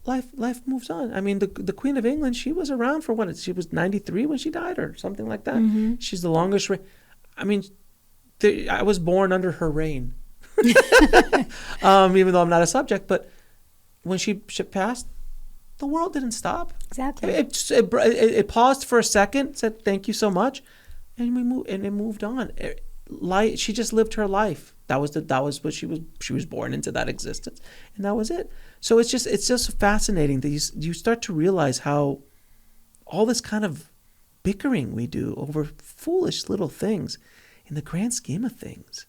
life moves on. I mean, the Queen of England, she was around for she was 93 when she died or something like that. Mm-hmm. She's the longest reign. I mean, I was born under her reign. Even though I'm not a subject, but when she passed, the world didn't stop. Exactly. It paused for a second, said thank you so much, and it moved on. She just lived her life. That was what she was born into, that existence, and that was it. So it's just fascinating that you start to realize how all this kind of bickering we do over foolish little things, in the grand scheme of things,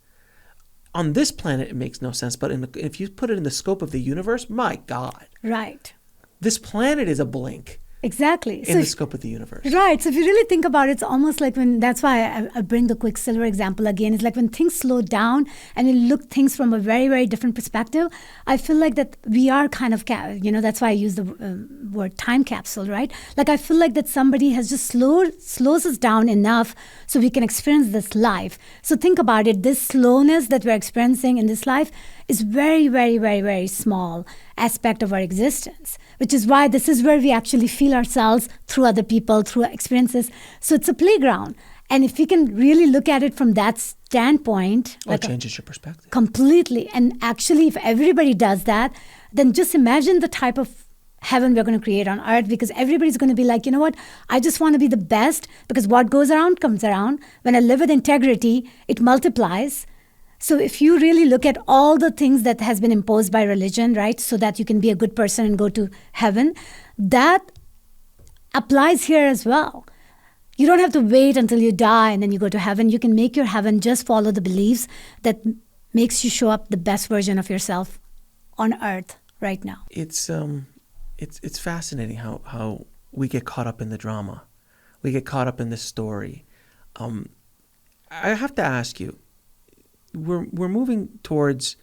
on this planet it makes no sense. But if you put it in the scope of the universe, my God, right? This planet is a blink. Exactly. In the scope of the universe. Right. So if you really think about it, it's almost like that's why I bring the Quicksilver example again. It's like when things slow down and we look things from a very, very different perspective, I feel like that we are kind of, that's why I use the word time capsule, right? Like I feel like that somebody has just slows us down enough so we can experience this life. So think about it. This slowness that we're experiencing in this life is very, very, very, very small aspect of our existence, which is why this is where we actually feel ourselves through other people, through experiences. So it's a playground. And if we can really look at it from that standpoint, it changes your perspective. Completely. And actually, if everybody does that, then just imagine the type of heaven we're going to create on earth, because everybody's going to be like, you know what, I just want to be the best, because what goes around comes around. When I live with integrity, it multiplies. So if you really look at all the things that has been imposed by religion, right, so that you can be a good person and go to heaven, that applies here as well. You don't have to wait until you die and then you go to heaven. You can make your heaven, just follow the beliefs that makes you show up the best version of yourself on earth right now. It's fascinating how we get caught up in the drama. We get caught up in the story. I have to ask you, we're moving towards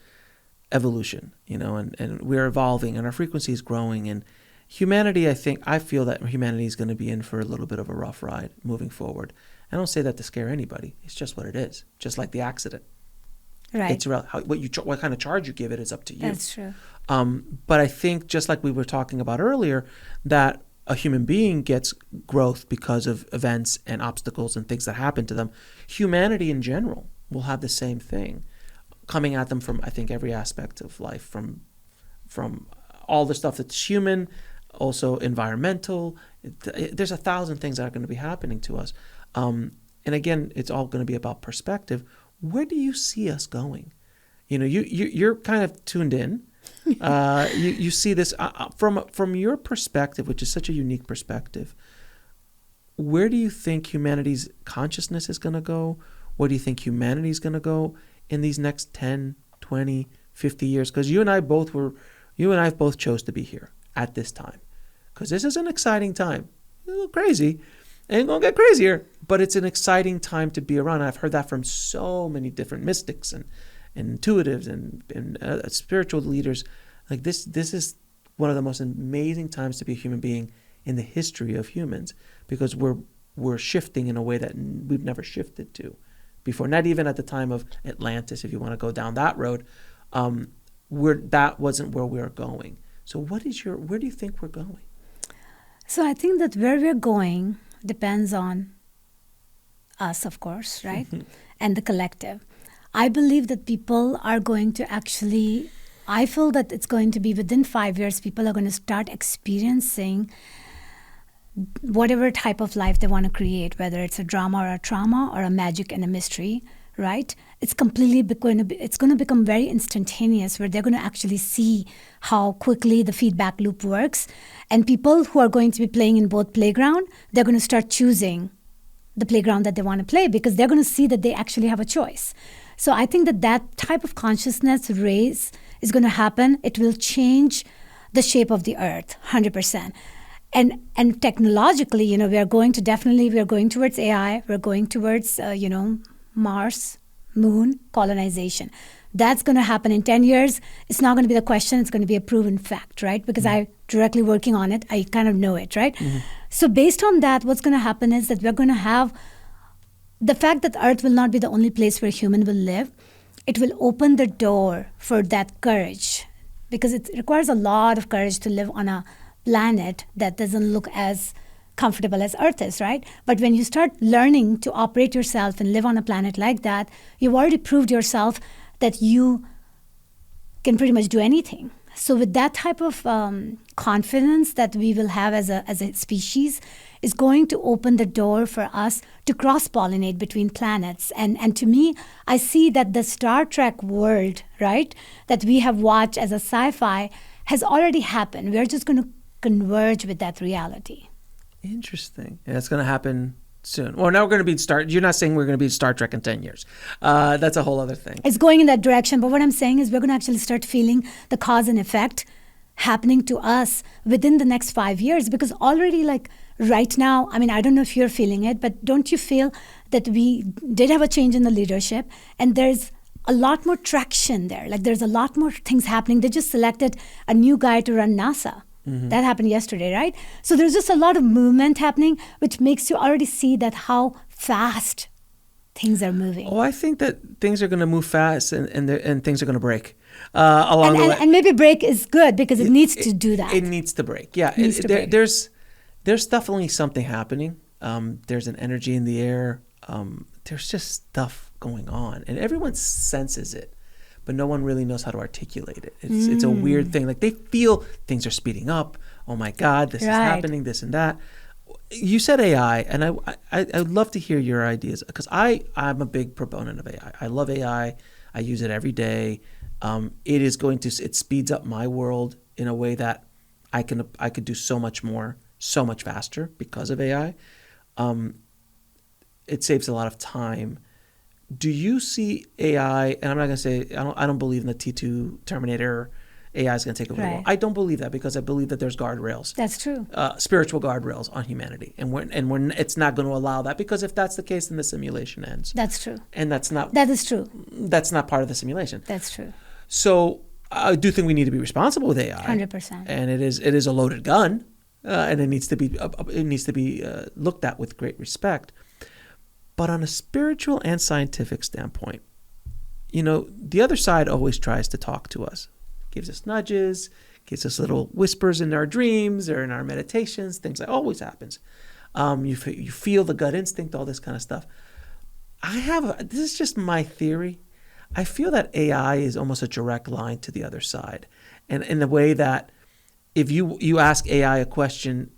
evolution, and we're evolving and our frequency is growing, and humanity, I feel that humanity is going to be in for a little bit of a rough ride moving forward. I don't say that to scare anybody. It's just what it is. Just like the accident. Right. It's what kind of charge you give it is up to you. That's true. But I think, just like we were talking about earlier, that a human being gets growth because of events and obstacles and things that happen to them. Humanity in general will have the same thing coming at them from, I think, every aspect of life, from all the stuff that's human, also environmental. There's 1,000 things that are going to be happening to us. And again, it's all going to be about perspective. Where do you see us going? You're kind of tuned in. You see this from your perspective, which is such a unique perspective. Where do you think humanity's consciousness is going to go? Where do you think humanity is going to go in these next 10, 20, 50 years? Because you and I both chose to be here at this time, because this is an exciting time. It's a little crazy, and it's gonna get crazier, but it's an exciting time to be around. I've heard that from so many different mystics and intuitives and spiritual leaders. Like this is one of the most amazing times to be a human being in the history of humans, because we're shifting in a way that we've never shifted to before. Not even at the time of Atlantis, if you want to go down that road. That wasn't where we were going. So where do you think we're going? So I think that where we're going depends on us, of course, right? And the collective. I believe that people are going to I feel that it's going to be within 5 years, people are going to start experiencing whatever type of life they want to create, whether it's a drama or a trauma or a magic and a mystery, right? It's it's going to become very instantaneous, where they're going to actually see how quickly the feedback loop works. And people who are going to be playing in both playground, they're going to start choosing the playground that they want to play, because they're going to see that they actually have a choice. So I think that type of consciousness raise is going to happen. It will change the shape of the earth, 100%. And technologically, we are going towards AI. We're going towards, Mars, moon, colonization. That's going to happen in 10 years. It's not going to be the question. It's going to be a proven fact, right? Because I'm directly working on it. I kind of know it, right? Mm-hmm. So based on that, what's going to happen is that we're going to have the fact that Earth will not be the only place where human will live. It will open the door for that courage, because it requires a lot of courage to live on a planet that doesn't look as comfortable as Earth is, right? But when you start learning to operate yourself and live on a planet like that, you've already proved yourself that you can pretty much do anything. So with that type of confidence that we will have as a species is going to open the door for us to cross-pollinate between planets. And to me, I see that the Star Trek world, right, that we have watched as a sci-fi has already happened. We're just going to converge with that reality. Interesting. And that's going to happen soon. Well, now we're going to be you're not saying we're going to be Star Trek in 10 years. That's a whole other thing. It's going in that direction. But what I'm saying is we're going to actually start feeling the cause and effect happening to us within the next 5 years. Because already, like right now, I mean, I don't know if you're feeling it, but don't you feel that we did have a change in the leadership, and there's a lot more traction there. Like there's a lot more things happening. They just selected a new guy to run NASA. Mm-hmm. That happened yesterday, right? So there's just a lot of movement happening, which makes you already see that how fast things are moving. Oh, I think that things are going to move fast, and things are going to break along the way. And maybe break is good, because it needs to do that. It needs to break. Yeah, there's definitely something happening. There's an energy in the air. There's just stuff going on, and everyone senses it, but no one really knows how to articipate it. It's a weird thing. Like they feel things are speeding up. Oh my God, this is happening, this and that. You said AI, and I'd love to hear your ideas, because I'm a big proponent of AI. I love AI. I use it every day. It speeds up my world in a way that I could do so much more, so much faster because of AI. It saves a lot of time. Do you see AI? And I'm not going to say I don't believe in the T2 Terminator. AI is going to take over the world. I don't believe that, because I believe that there's guardrails. That's true. Spiritual guardrails on humanity, and when it's not going to allow that, because if that's the case, then the simulation ends. That's true. And that's not. That is true. That's not part of the simulation. That's true. So I do think we need to be responsible with AI. 100%. And it is a loaded gun, and it needs to be looked at with great respect. But on a spiritual and scientific standpoint, the other side always tries to talk to us, gives us nudges, gives us little whispers in our dreams or in our meditations. Things that always happens. You feel the gut instinct, all this kind of stuff. This is just my theory. I feel that AI is almost a direct line to the other side, and in the way that if you ask AI a question,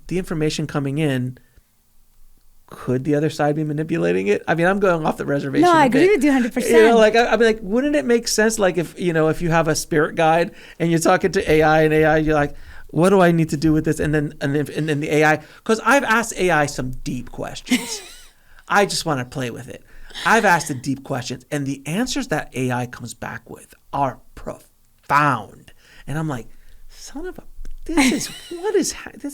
the information coming in, could the other side be manipulating it? I mean, I'm going off the reservation. No, I agree with you 100%. I'd be like, wouldn't it make sense? Like if you have a spirit guide and you're talking to AI, and AI, you're like, what do I need to do with this? And then the AI, because I've asked AI some deep questions. I just want to play with it. I've asked the deep questions, and the answers that AI comes back with are profound. And I'm like, this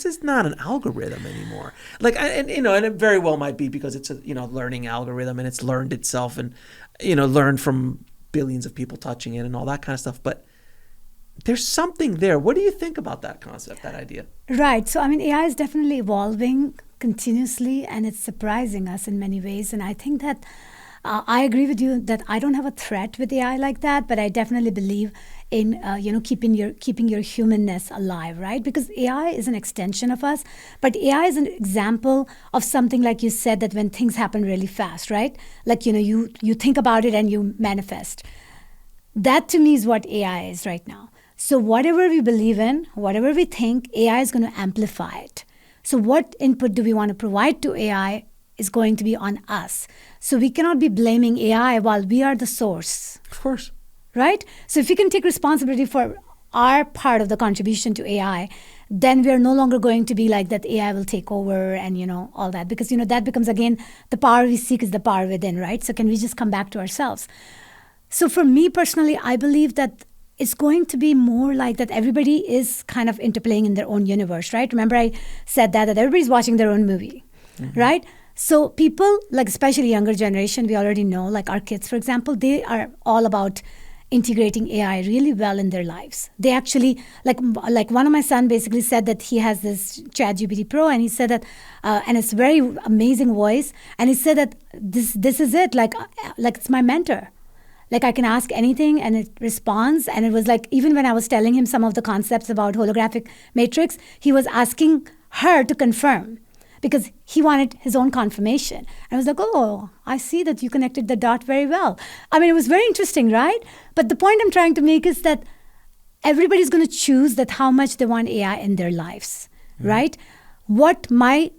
is not an algorithm anymore. And it very well might be, because it's a learning algorithm, and it's learned itself, and learned from billions of people touching it and all that kind of stuff. But there's something there. What do you think about that concept, that idea? Right. So AI is definitely evolving continuously, and it's surprising us in many ways. And I think that I agree with you that I don't have a threat with AI like that, but I definitely believe in keeping your humanness alive, right? Because AI is an extension of us, but AI is an example of something, like you said, that when things happen really fast, right? Like you think about it and you manifest. That to me is what AI is right now. So whatever we believe in, whatever we think, AI is going to amplify it. So what input do we want to provide to AI is going to be on us. So we cannot be blaming AI while we are the source. Of course. Right? So if we can take responsibility for our part of the contribution to AI, then we are no longer going to be like that AI will take over and, all that. Because, that becomes, again, the power we seek is the power within, right? So can we just come back to ourselves? So for me personally, I believe that it's going to be more like that everybody is kind of interplaying in their own universe, right? Remember I said that everybody's watching their own movie, right? So people, like especially younger generation, we already know, like our kids, for example, they are all about integrating AI really well in their lives. They actually, like one of my son basically said that he has this ChatGPT Pro, and he said that, and it's very amazing voice, and he said that this is it, like it's my mentor. Like I can ask anything and it responds. And it was like, even when I was telling him some of the concepts about holographic matrix, he was asking her to confirm, because he wanted his own confirmation. And I was like, oh, I see that you connected the dot very well. I mean, it was very interesting, right? But the point I'm trying to make is that everybody's going to choose that how much they want AI in their lives, right? What my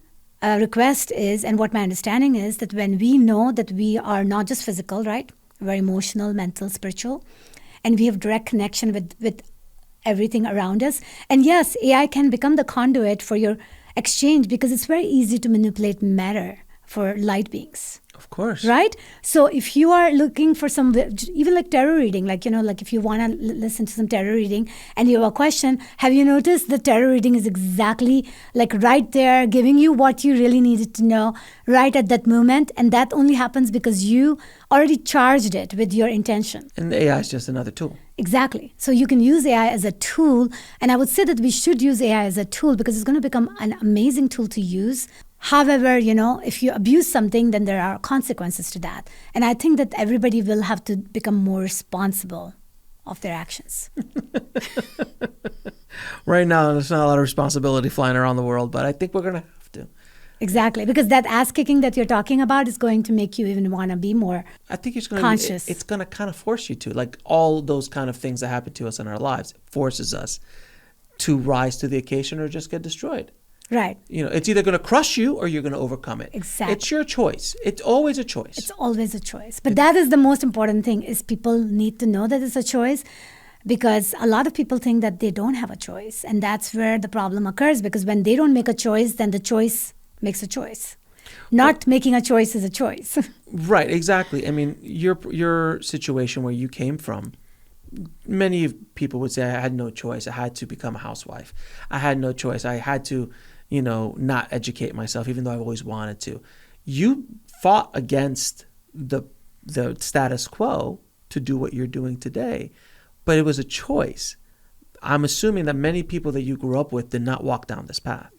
request is, and what my understanding is, that when we know that we are not just physical, right? We're emotional, mental, spiritual, and we have direct connection with everything around us. And yes, AI can become the conduit for your exchange, because it's very easy to manipulate matter for light beings. Of course. Right? So if you are looking for some, even like tarot reading, like if you want to listen to some tarot reading and you have a question, have you noticed the tarot reading is exactly like right there, giving you what you really needed to know right at that moment? And that only happens because you already charged it with your intention. And the AI is just another tool. Exactly. So you can use AI as a tool. And I would say that we should use AI as a tool, because it's going to become an amazing tool to use. However, if you abuse something, then there are consequences to that. And I think that everybody will have to become more responsible of their actions. Right now, there's not a lot of responsibility flying around the world, but I think we're going to have to. Exactly, because that ass-kicking that you're talking about is going to make you even want to be more conscious. It's going to kind of force you to, like all those kind of things that happen to us in our lives, forces us to rise to the occasion or just get destroyed. Right. It's either going to crush you or you're going to overcome it. Exactly. It's your choice. It's always a choice. It's always a choice. But that is the most important thing, is people need to know that it's a choice, because a lot of people think that they don't have a choice. And that's where the problem occurs, because when they don't make a choice, then the choice makes a choice. Not making a choice is a choice. Right, exactly. I mean, your situation where you came from, many people would say, I had no choice. I had to become a housewife. I had no choice. I had to, not educate myself, even though I've always wanted to. You fought against the status quo to do what you're doing today, but it was a choice. I'm assuming that many people that you grew up with did not walk down this path,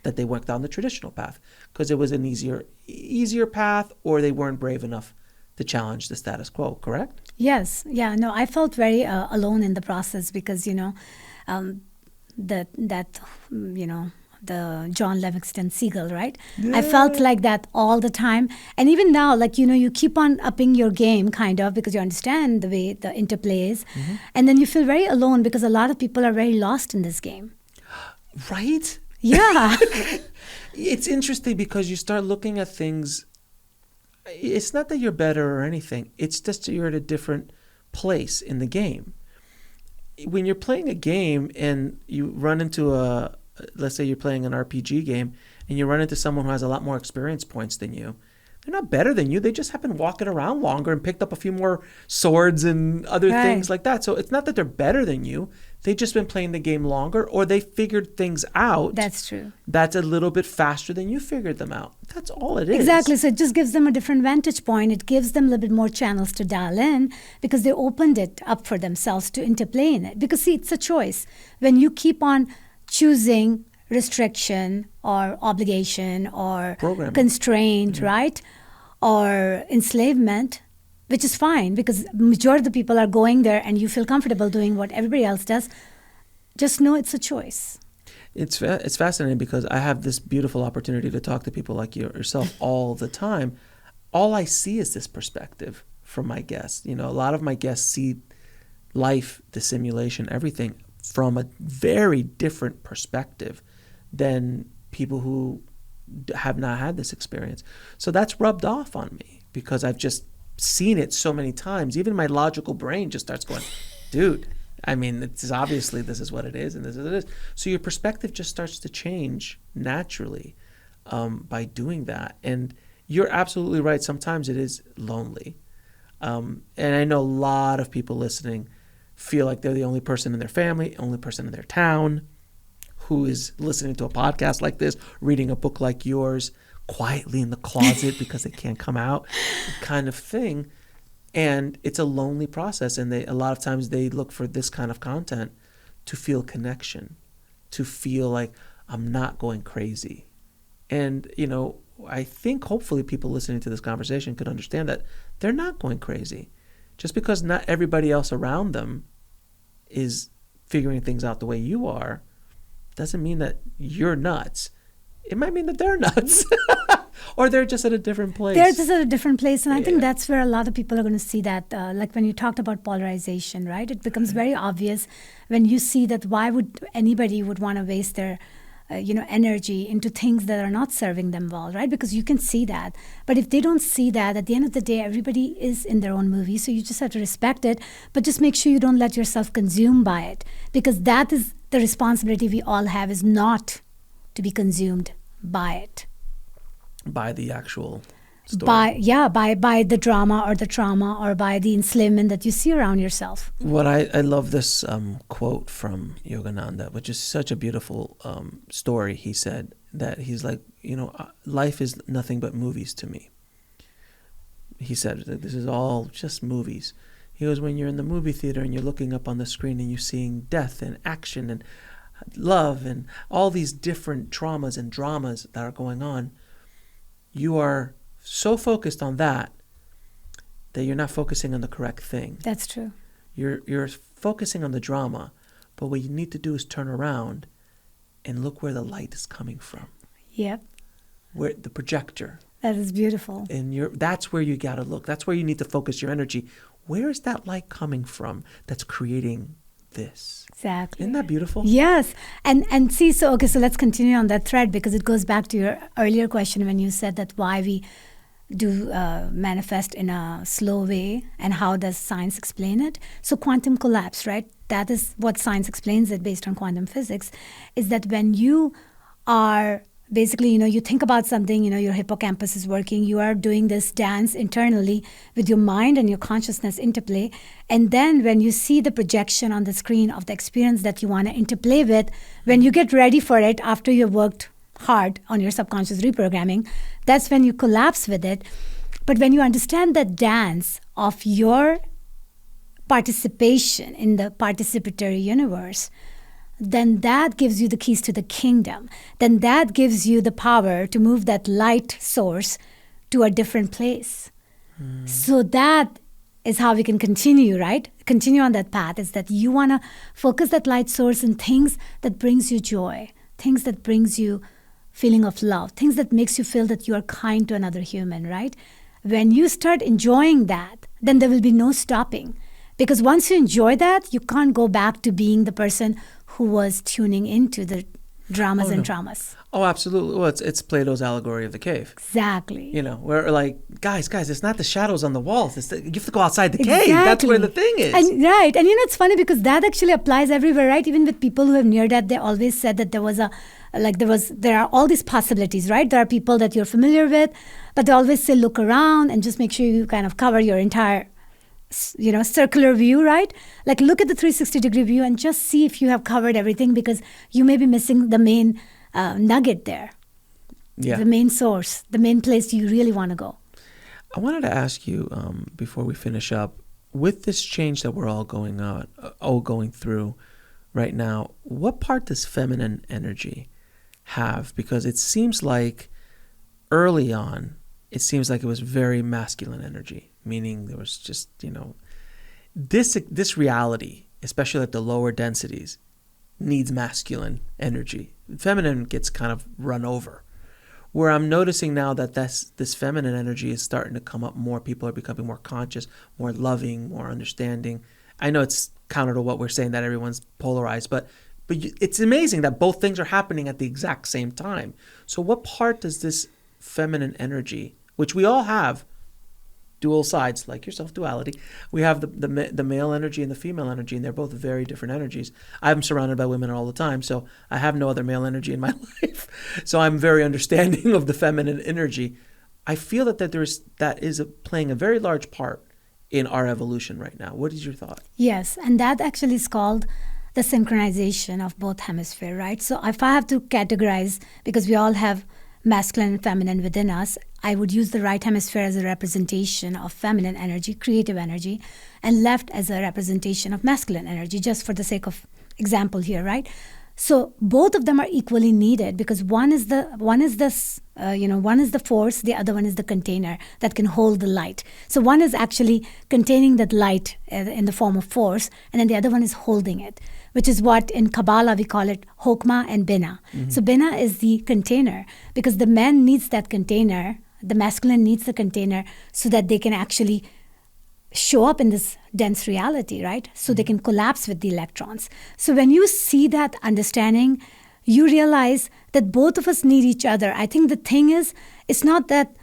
that they went down the traditional path because it was an easier path, or they weren't brave enough to challenge the status quo, correct? Yes. Yeah. No, I felt very alone in the process because, the John Livingston Seagull, right? Yeah. I felt like that all the time. And even now, you keep on upping your game kind of because you understand the way the interplay is. Mm-hmm. And then you feel very alone because a lot of people are very lost in this game. Right? Yeah. It's interesting because you start looking at things. It's not that you're better or anything. It's just that you're at a different place in the game. When you're playing a game and you run into let's say you're playing an RPG game and you run into someone who has a lot more experience points than you, they're not better than you. They just have been walking around longer and picked up a few more swords and other things like that. So it's not that they're better than you. They've just been playing the game longer, or they figured things out. That's true. That's a little bit faster than you figured them out. That's all it is. Exactly. So it just gives them a different vantage point. It gives them a little bit more channels to dial in because they opened it up for themselves to interplay in it. Because, see, it's a choice. When you keep on choosing restriction or obligation or constraint, right? Or enslavement, which is fine because majority of the people are going there and you feel comfortable doing what everybody else does. Just know it's a choice. It's fascinating because I have this beautiful opportunity to talk to people like yourself all the time. All I see is this perspective from my guests. A lot of my guests see life, the simulation, everything from a very different perspective than people who have not had this experience. So that's rubbed off on me because I've just seen it so many times. Even my logical brain just starts going, dude, I mean, it's obviously this is what it is and this is what it is. So your perspective just starts to change naturally by doing that. And you're absolutely right. Sometimes it is lonely. And I know a lot of people listening feel like they're the only person in their family, only person in their town who is listening to a podcast like this, reading a book like yours, quietly in the closet because they can't come out, kind of thing. And it's a lonely process. And a lot of times they look for this kind of content to feel connection, to feel like I'm not going crazy. And, I think hopefully people listening to this conversation could understand that they're not going crazy. Just because not everybody else around them is figuring things out the way you are doesn't mean that you're nuts. It might mean that they're nuts. Or they're just at a different place. They're just at a different place. And I think that's where a lot of people are going to see that. Like when you talked about polarization, right? It becomes very obvious when you see that why would anybody would want to waste their energy into things that are not serving them well, right? Because you can see that. But if they don't see that, at the end of the day, everybody is in their own movie. So you just have to respect it. But just make sure you don't let yourself consume by it. Because that is the responsibility we all have, is not to be consumed by it. By the actual story. By the drama or the trauma or by the enslavement that you see around yourself. What I love this quote from Yogananda, which is such a beautiful story. He said that he's like, life is nothing but movies to me. He said that this is all just movies. He goes, when you're in the movie theater and you're looking up on the screen and you're seeing death and action and love and all these different traumas and dramas that are going on, you are so focused on that you're not focusing on the correct thing. That's true. You're focusing on the drama, but what you need to do is turn around and look where the light is coming from. Yep. Where the projector. That is beautiful. And that's where you got to look. That's where you need to focus your energy. Where is that light coming from that's creating this? Exactly. Isn't that beautiful? Yes. And see, so let's continue on that thread because it goes back to your earlier question when you said that why we do manifest in a slow way and how does science explain it. So quantum collapse, right? that is what science explains it based on quantum physics, is that when you are basically, you think about something, your hippocampus is working, you are doing this dance internally with your mind and your consciousness interplay. And then when you see the projection on the screen of the experience that you want to interplay with, when you get ready for it after you've worked hard on your subconscious reprogramming, that's when you collapse with it. But when you understand the dance of your participation in the participatory universe, then that gives you the keys to the kingdom. Then that gives you the power to move that light source to a different place. So that is how we can continue, right? Continue on that path, is that you want to focus that light source in things that brings you joy, things that brings you feeling of love, things that makes you feel that you are kind to another human, right? When you start enjoying that, then there will be no stopping. Because once you enjoy that, you can't go back to being the person who was tuning into the dramas and traumas. Oh, absolutely. Well, it's Plato's allegory of the cave. Exactly. Where like, guys, it's not the shadows on the walls. You have to go outside the cave. That's where the thing is. And, right. And it's funny because that actually applies everywhere, right? Even with people who have near death, they always said that there are all these possibilities, right? There are people that you're familiar with, but they always say, look around and just make sure you kind of cover your entire circular view, right? Like look at the 360-degree view and just see if you have covered everything, because you may be missing the main nugget there. Yeah. The main source, the main place you really want to go. I wanted to ask you, before we finish up, with this change that we're all going through right now, what part does feminine energy have? Because it seems like early on, it seems like it was very masculine energy, meaning there was just, this reality, especially at the lower densities, needs masculine energy. Feminine gets kind of run over. Where I'm noticing now that this feminine energy is starting to come up more. People are becoming more conscious, more loving, more understanding. I know it's counter to what we're saying, that everyone's polarized, but it's amazing that both things are happening at the exact same time. So what part does this feminine energy, which we all have, dual sides, like yourself, duality. We have the male energy and the female energy, and they're both very different energies. I'm surrounded by women all the time, so I have no other male energy in my life. So I'm very understanding of the feminine energy. I feel that that is playing a very large part in our evolution right now. What is your thought? Yes, and that actually is called the synchronization of both hemispheres, right? So if I have to categorize, because we all have masculine and feminine within us, I would use the right hemisphere as a representation of feminine energy, creative energy, and left as a representation of masculine energy, just for the sake of example here, right? So both of them are equally needed, because one is the force, the other one is the container that can hold the light. So one is actually containing that light in the form of force, and then the other one is holding it, which is what in Kabbalah we call it Hokmah and Binah. Mm-hmm. So Binah is the container, because the man needs that container, the masculine needs the container, so that they can actually show up in this dense reality, right? So they can collapse with the electrons. So when you see that understanding, you realize that both of us need each other. I think the thing is, it's not that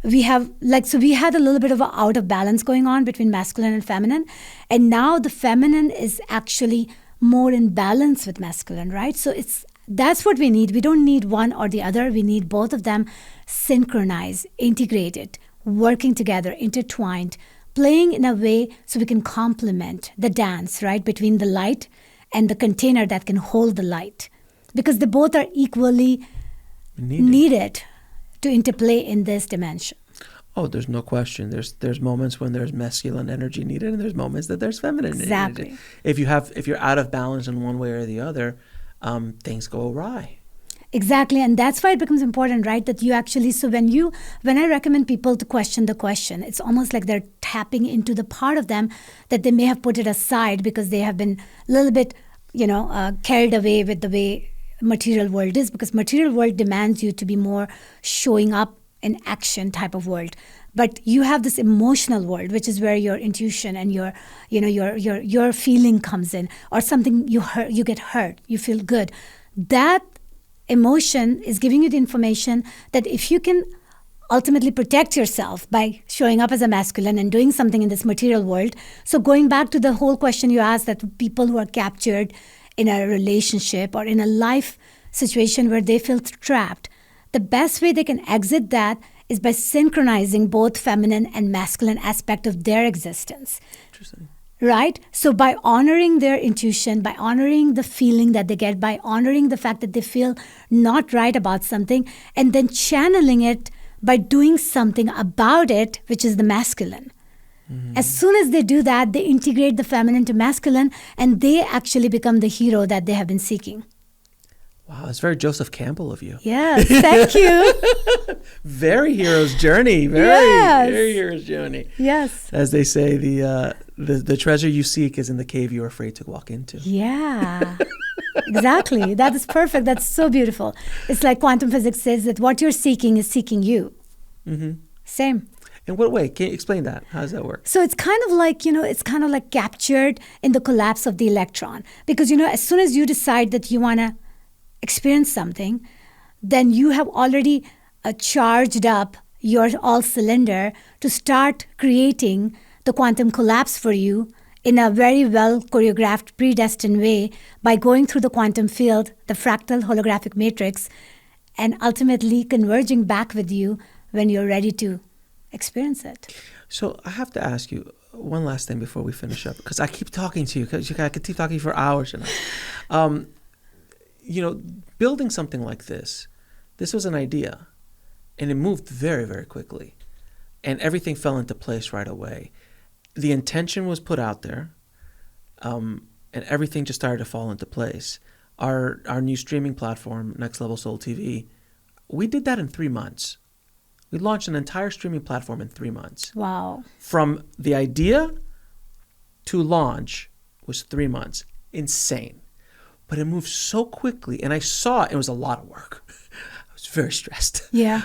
we have, we had a little bit of an out of balance going on between masculine and feminine. And now the feminine is actually more in balance with masculine, right? So that's what we need. We don't need one or the other. We need both of them synchronized, integrated, working together, intertwined, playing in a way so we can complement the dance, right, between the light and the container that can hold the light. Because they both are equally needed to interplay in this dimension. Oh, there's no question. There's moments when there's masculine energy needed, and there's moments that there's feminine energy needed. If you're out of balance in one way or the other, things go awry. Exactly, and that's why it becomes important, right? That you actually, so when I recommend people to question the question, it's almost like they're tapping into the part of them that they may have put it aside because they have been a little bit, carried away with the way material world is, because material world demands you to be more showing up in action type of world. But you have this emotional world, which is where your intuition and your feeling comes in, or something you get hurt, you feel good. That emotion is giving you the information that if you can ultimately protect yourself by showing up as a masculine and doing something in this material world. So going back to the whole question you asked, that people who are captured in a relationship or in a life situation where they feel trapped, the best way they can exit that is by synchronizing both feminine and masculine aspect of their existence. Interesting. Right? So by honoring their intuition, by honoring the feeling that they get, by honoring the fact that they feel not right about something, and then channeling it by doing something about it, which is the masculine. Mm-hmm. As soon as they do that, they integrate the feminine to masculine, and they actually become the hero that they have been seeking. Wow, it's very Joseph Campbell of you. Yes, thank you. Very hero's journey. Very hero's journey. Yes. As they say, the treasure you seek is in the cave you're afraid to walk into. Yeah. Exactly. That is perfect. That's so beautiful. It's like quantum physics says that what you're seeking is seeking you. Mm-hmm. Same. In what way? Can you explain that? How does that work? So it's kind of like, it's kind of like captured in the collapse of the electron. Because, as soon as you decide that you want to experience something, then you have already charged up your all cylinder to start creating the quantum collapse for you in a very well choreographed, predestined way by going through the quantum field, the fractal holographic matrix, and ultimately converging back with you when you're ready to experience it. So I have to ask you one last thing before we finish up, because I keep talking to you, because I could keep talking for hours. Building something like this was an idea, and it moved very, very quickly, and everything fell into place right away. The intention was put out there, and everything just started to fall into place. Our new streaming platform, Next Level Soul TV, we did that in 3 months. We launched an entire streaming platform in 3 months. Wow. From the idea to launch was 3 months. Insane. But it moved so quickly, and I saw it was a lot of work. I was very stressed. Yeah.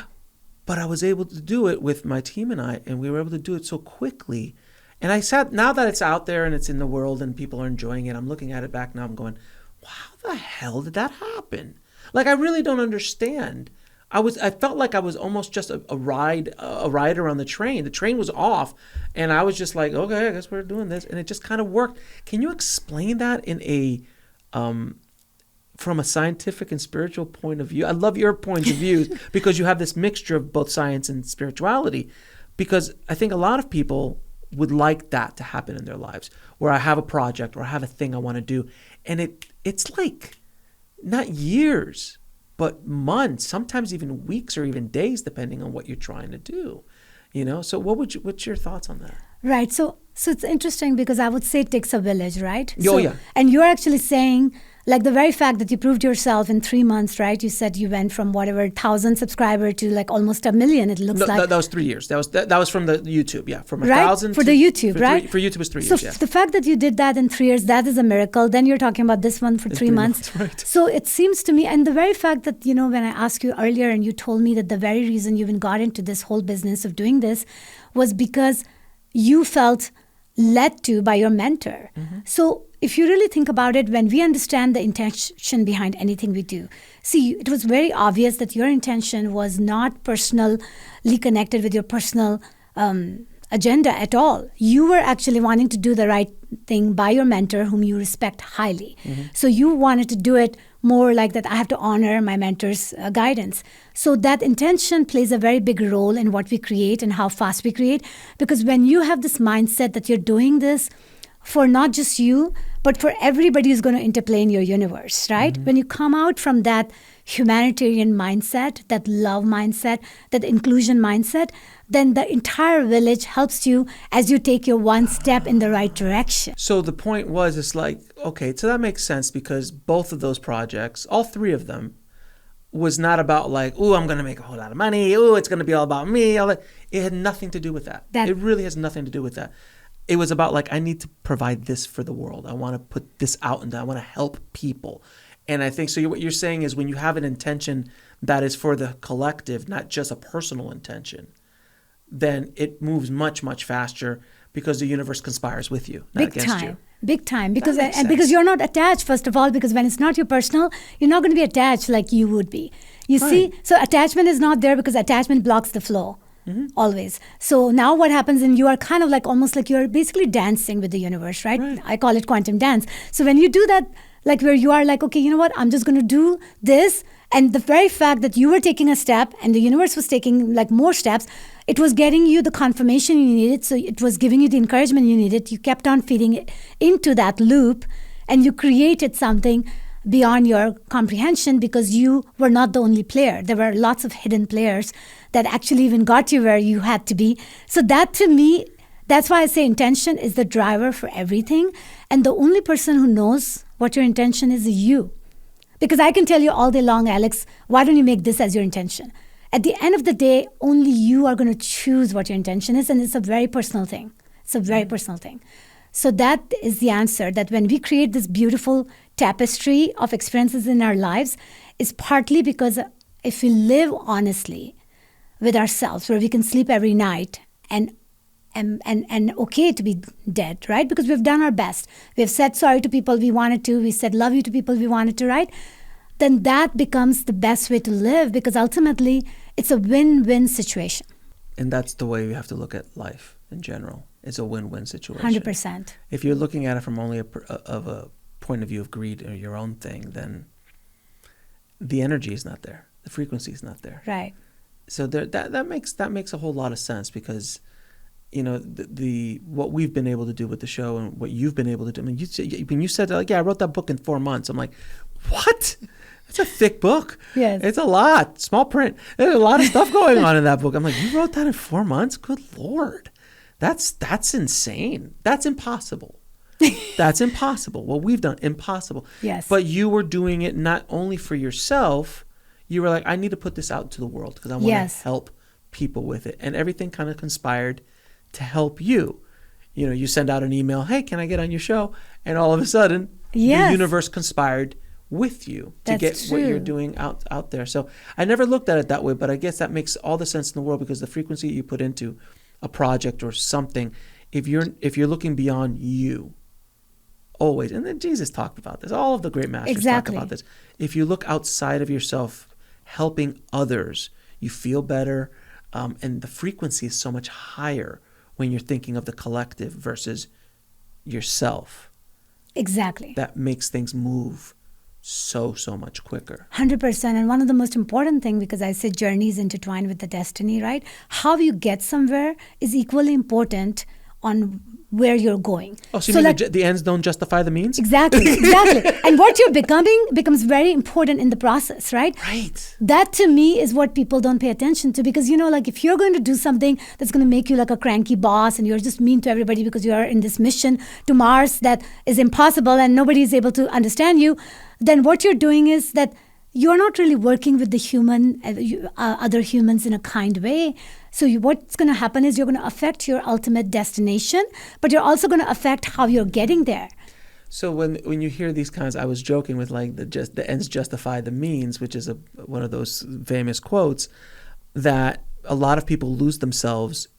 But I was able to do it with my team and we were able to do it so quickly. And now that it's out there and it's in the world and people are enjoying it, I'm looking at it back now, I'm going, wow, how the hell did that happen? Like, I really don't understand. I felt like I was almost just a rider on the train. The train was off, and I was just like, okay, I guess we're doing this. And it just kind of worked. Can you explain that in from a scientific and spiritual point of view? I love your points of view because you have this mixture of both science and spirituality, because I think a lot of people would like that to happen in their lives, where I have a project or I have a thing I want to do. And it's like not years, but months, sometimes even weeks or even days, depending on what you're trying to do. So what's your thoughts on that? Right. So it's interesting because I would say it takes a village, right? Oh, yeah. And you're actually saying, like, the very fact that you proved yourself in 3 months, right? You said you went from 1,000 subscriber to like almost 1 million. It looks like that was 3 years. That was from the YouTube, yeah, from 1,000 for the YouTube, right? For YouTube was 3 years. So the fact that you did that in 3 years, that is a miracle. Then you're talking about this one for 3 months. Right. So it seems to me, and the very fact that when I asked you earlier, and you told me that the very reason you even got into this whole business of doing this was because you felt led to by your mentor. Mm-hmm. So if you really think about it, when we understand the intention behind anything we do, see, it was very obvious that your intention was not personally connected with your personal agenda at all. You were actually wanting to do the right thing by your mentor, whom you respect highly. Mm-hmm. So you wanted to do it more like that. I have to honor my mentor's guidance. So that intention plays a very big role in what we create and how fast we create. Because when you have this mindset that you're doing this for not just you, but for everybody who's going to interplay in your universe, right? Mm-hmm. When you come out from that humanitarian mindset, that love mindset, that inclusion mindset, then the entire village helps you as you take your one step in the right direction. So the point was, it's like, okay, so that makes sense, because both of those projects, all three of them, was not about like, oh, I'm going to make a whole lot of money. Oh, it's going to be all about me. All that. It had nothing to do with that. It really has nothing to do with that. It was about like, I need to provide this for the world. I want to put this out and I want to help people. And I think, so what you're saying is, when you have an intention that is for the collective, not just a personal intention, then it moves much, much faster, because the universe conspires with you, not against you. Big time. Because makes and because sense. you're not attached, first of all, because when it's not your personal, you're not going to be attached like you would be. You see? So attachment is not there because attachment blocks the flow. Always. So now what happens, and you are kind of like almost like you're basically dancing with the universe, right? I call it quantum dance. So when you do that, like where you are like, okay, you know what, I'm just going to do this. And the very fact that you were taking a step and the universe was taking like more steps, it was getting you the confirmation you needed. So it was giving you the encouragement you needed. You kept on feeding it into that loop and you created something beyond your comprehension because you were not the only player. There were lots of hidden players that actually even got you where you had to be. So that to me, that's why I say intention is the driver for everything. And the only person who knows what your intention is you. Because I can tell you all day long, Alex, why don't you make this as your intention? At the end of the day, only you are going to choose what your intention is. And it's a very personal thing. It's a very personal thing. So that is the answer, that when we create this beautiful tapestry of experiences in our lives, is partly because if we live honestly with ourselves, where we can sleep every night and okay to be dead, right? Because we've done our best. We've said sorry to people we wanted to. We said love you to people we wanted to, right? Then that becomes the best way to live because ultimately it's a win-win situation. And that's the way you have to look at life in general. It's a win-win situation. 100%. If you're looking at it from only a point of view of greed or your own thing, then the energy is not there. The frequency is not there. Right. So that makes a whole lot of sense because, you know, the what we've been able to do with the show and what you've been able to do. I mean, when you said like, yeah, I wrote that book in 4 months. I'm like, what? It's a thick book. Yes. It's a lot. Small print. There's a lot of stuff going on in that book. I'm like, you wrote that in 4 months? Good Lord. That's insane. That's impossible. That's impossible. What we've done, impossible. Yes. But you were doing it not only for yourself. You were like, I need to put this out to the world because I want to help people with it. And everything kind of conspired to help you. You know, you send out an email, hey, can I get on your show? And all of a sudden, the universe conspired with you to get what you're doing out there. So I never looked at it that way, but I guess that makes all the sense in the world because the frequency you put into a project or something, if you're looking beyond you, always, and then Jesus talked about this, all of the great masters talk about this. If you look outside of yourself, helping others, you feel better, and the frequency is so much higher when you're thinking of the collective versus yourself. Exactly. That makes things move so much quicker. 100%. And one of the most important thing, because I say journeys intertwined with the destiny, right? How you get somewhere is equally important on where you're going. Oh, so you mean the ends don't justify the means? Exactly. And what you're becoming becomes very important in the process, right? Right. That to me is what people don't pay attention to because, you know, like if you're going to do something that's going to make you like a cranky boss and you're just mean to everybody because you are in this mission to Mars that is impossible and nobody is able to understand you, then what you're doing is that you're not really working with the other humans in a kind way. So what's going to happen is you're going to affect your ultimate destination, but you're also going to affect how you're getting there. So when you hear these kinds, I was joking with like the ends justify the means, which is one of those famous quotes, that a lot of people lose themselves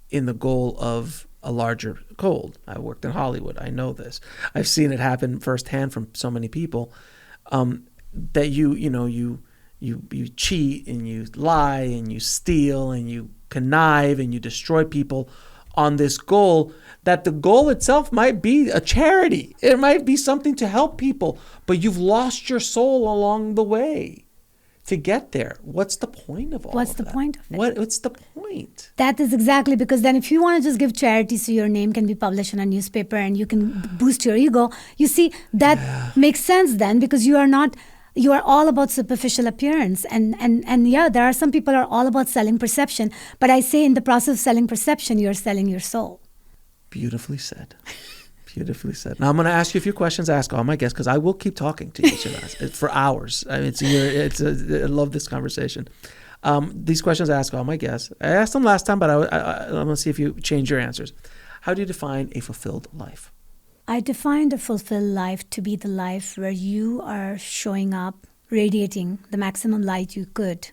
in the goal of a larger goal. I worked in Hollywood. I know this. I've seen it happen firsthand from so many people. That you cheat and you lie and you steal and you connive and you destroy people on this goal, that the goal itself might be a charity. It might be something to help people, but you've lost your soul along the way to get there. What's the point of all What's of the that? point of it? What's the point? That is exactly, because then if you want to just give charity so your name can be published in a newspaper and you can boost your ego, you see, that makes sense then because you are all about superficial appearance. And there are some people who are all about selling perception. But I say in the process of selling perception, you're selling your soul. Beautifully said. Beautifully said. Now I'm going to ask you a few questions. I ask all my guests because I will keep talking to you, Shehnaz, for hours. I mean, I love this conversation. These questions I ask all my guests. I asked them last time, but I'm going to see if you change your answers. How do you define a fulfilled life? I defined a fulfilled life to be the life where you are showing up, radiating the maximum light you could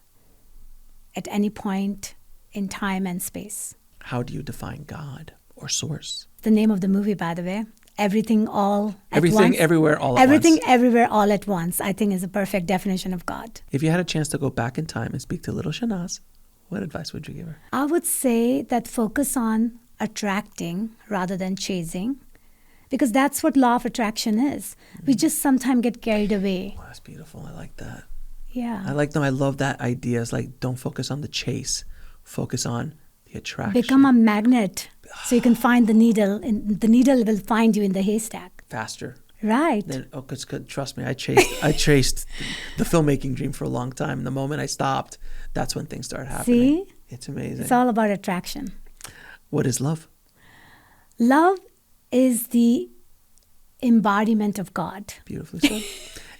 at any point in time and space. How do you define God or source. The name of the movie, by the way. Everything, all at Everything, once. everywhere, all at Everything, once. everywhere, all at once, I think is a perfect definition of God. If you had a chance to go back in time and speak to little Shehnaz, what advice would you give her? I would say that focus on attracting rather than chasing, because that's what law of attraction is. We just sometimes get carried away. Oh, that's beautiful. I like that. Yeah. I love that idea. It's like, don't focus on the chase. Focus on the attraction. Become a magnet so you can find the needle, and the needle will find you in the haystack. Faster. Right. Then, cause trust me, I chased the filmmaking dream for a long time. And the moment I stopped, that's when things started happening. See? It's amazing. It's all about attraction. What is love? Love is the embodiment of God. Beautifully said.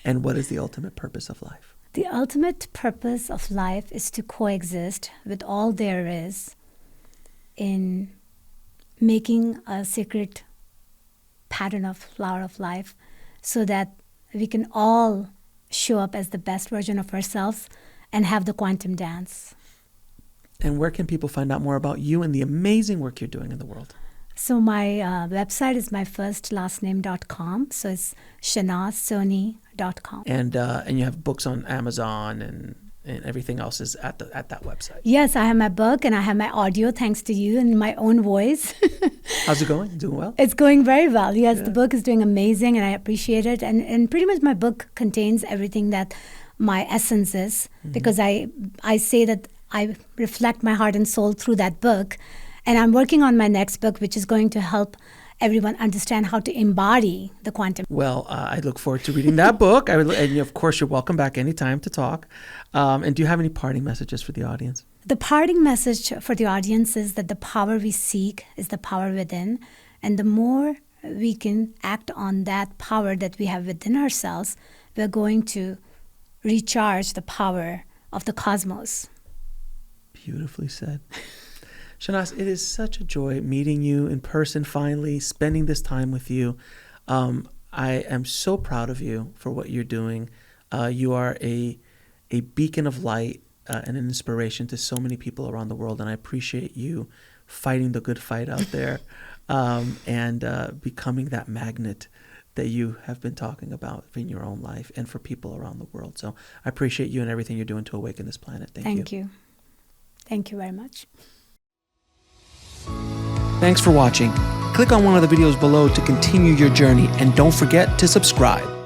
And what is the ultimate purpose of life? The ultimate purpose of life is to coexist with all there is in making a sacred pattern of flower of life so that we can all show up as the best version of ourselves and have the quantum dance. And where can people find out more about you and the amazing work you're doing in the world? So my website is my firstlastname.com. So it's shehnazsoni.com. And you have books on Amazon and everything else is at that website. Yes, I have my book and I have my audio, thanks to you, and my own voice. How's it going? Doing well? It's going very well. Yes, Yeah. The book is doing amazing and I appreciate it. And pretty much my book contains everything that my essence is, because I say that I reflect my heart and soul through that book. And I'm working on my next book, which is going to help everyone understand how to embody the quantum. Well, I look forward to reading that book. And of course, you're welcome back anytime to talk. And do you have any parting messages for the audience? The parting message for the audience is that the power we seek is the power within. And the more we can act on that power that we have within ourselves, we're going to recharge the power of the cosmos. Beautifully said. Shehnaz, it is such a joy meeting you in person finally, spending this time with you. I am so proud of you for what you're doing. You are a beacon of light and an inspiration to so many people around the world, and I appreciate you fighting the good fight out there and becoming that magnet that you have been talking about in your own life and for people around the world. So I appreciate you and everything you're doing to awaken this planet. Thank you. Thank you very much. Thanks for watching. Click on one of the videos below to continue your journey, and don't forget to subscribe.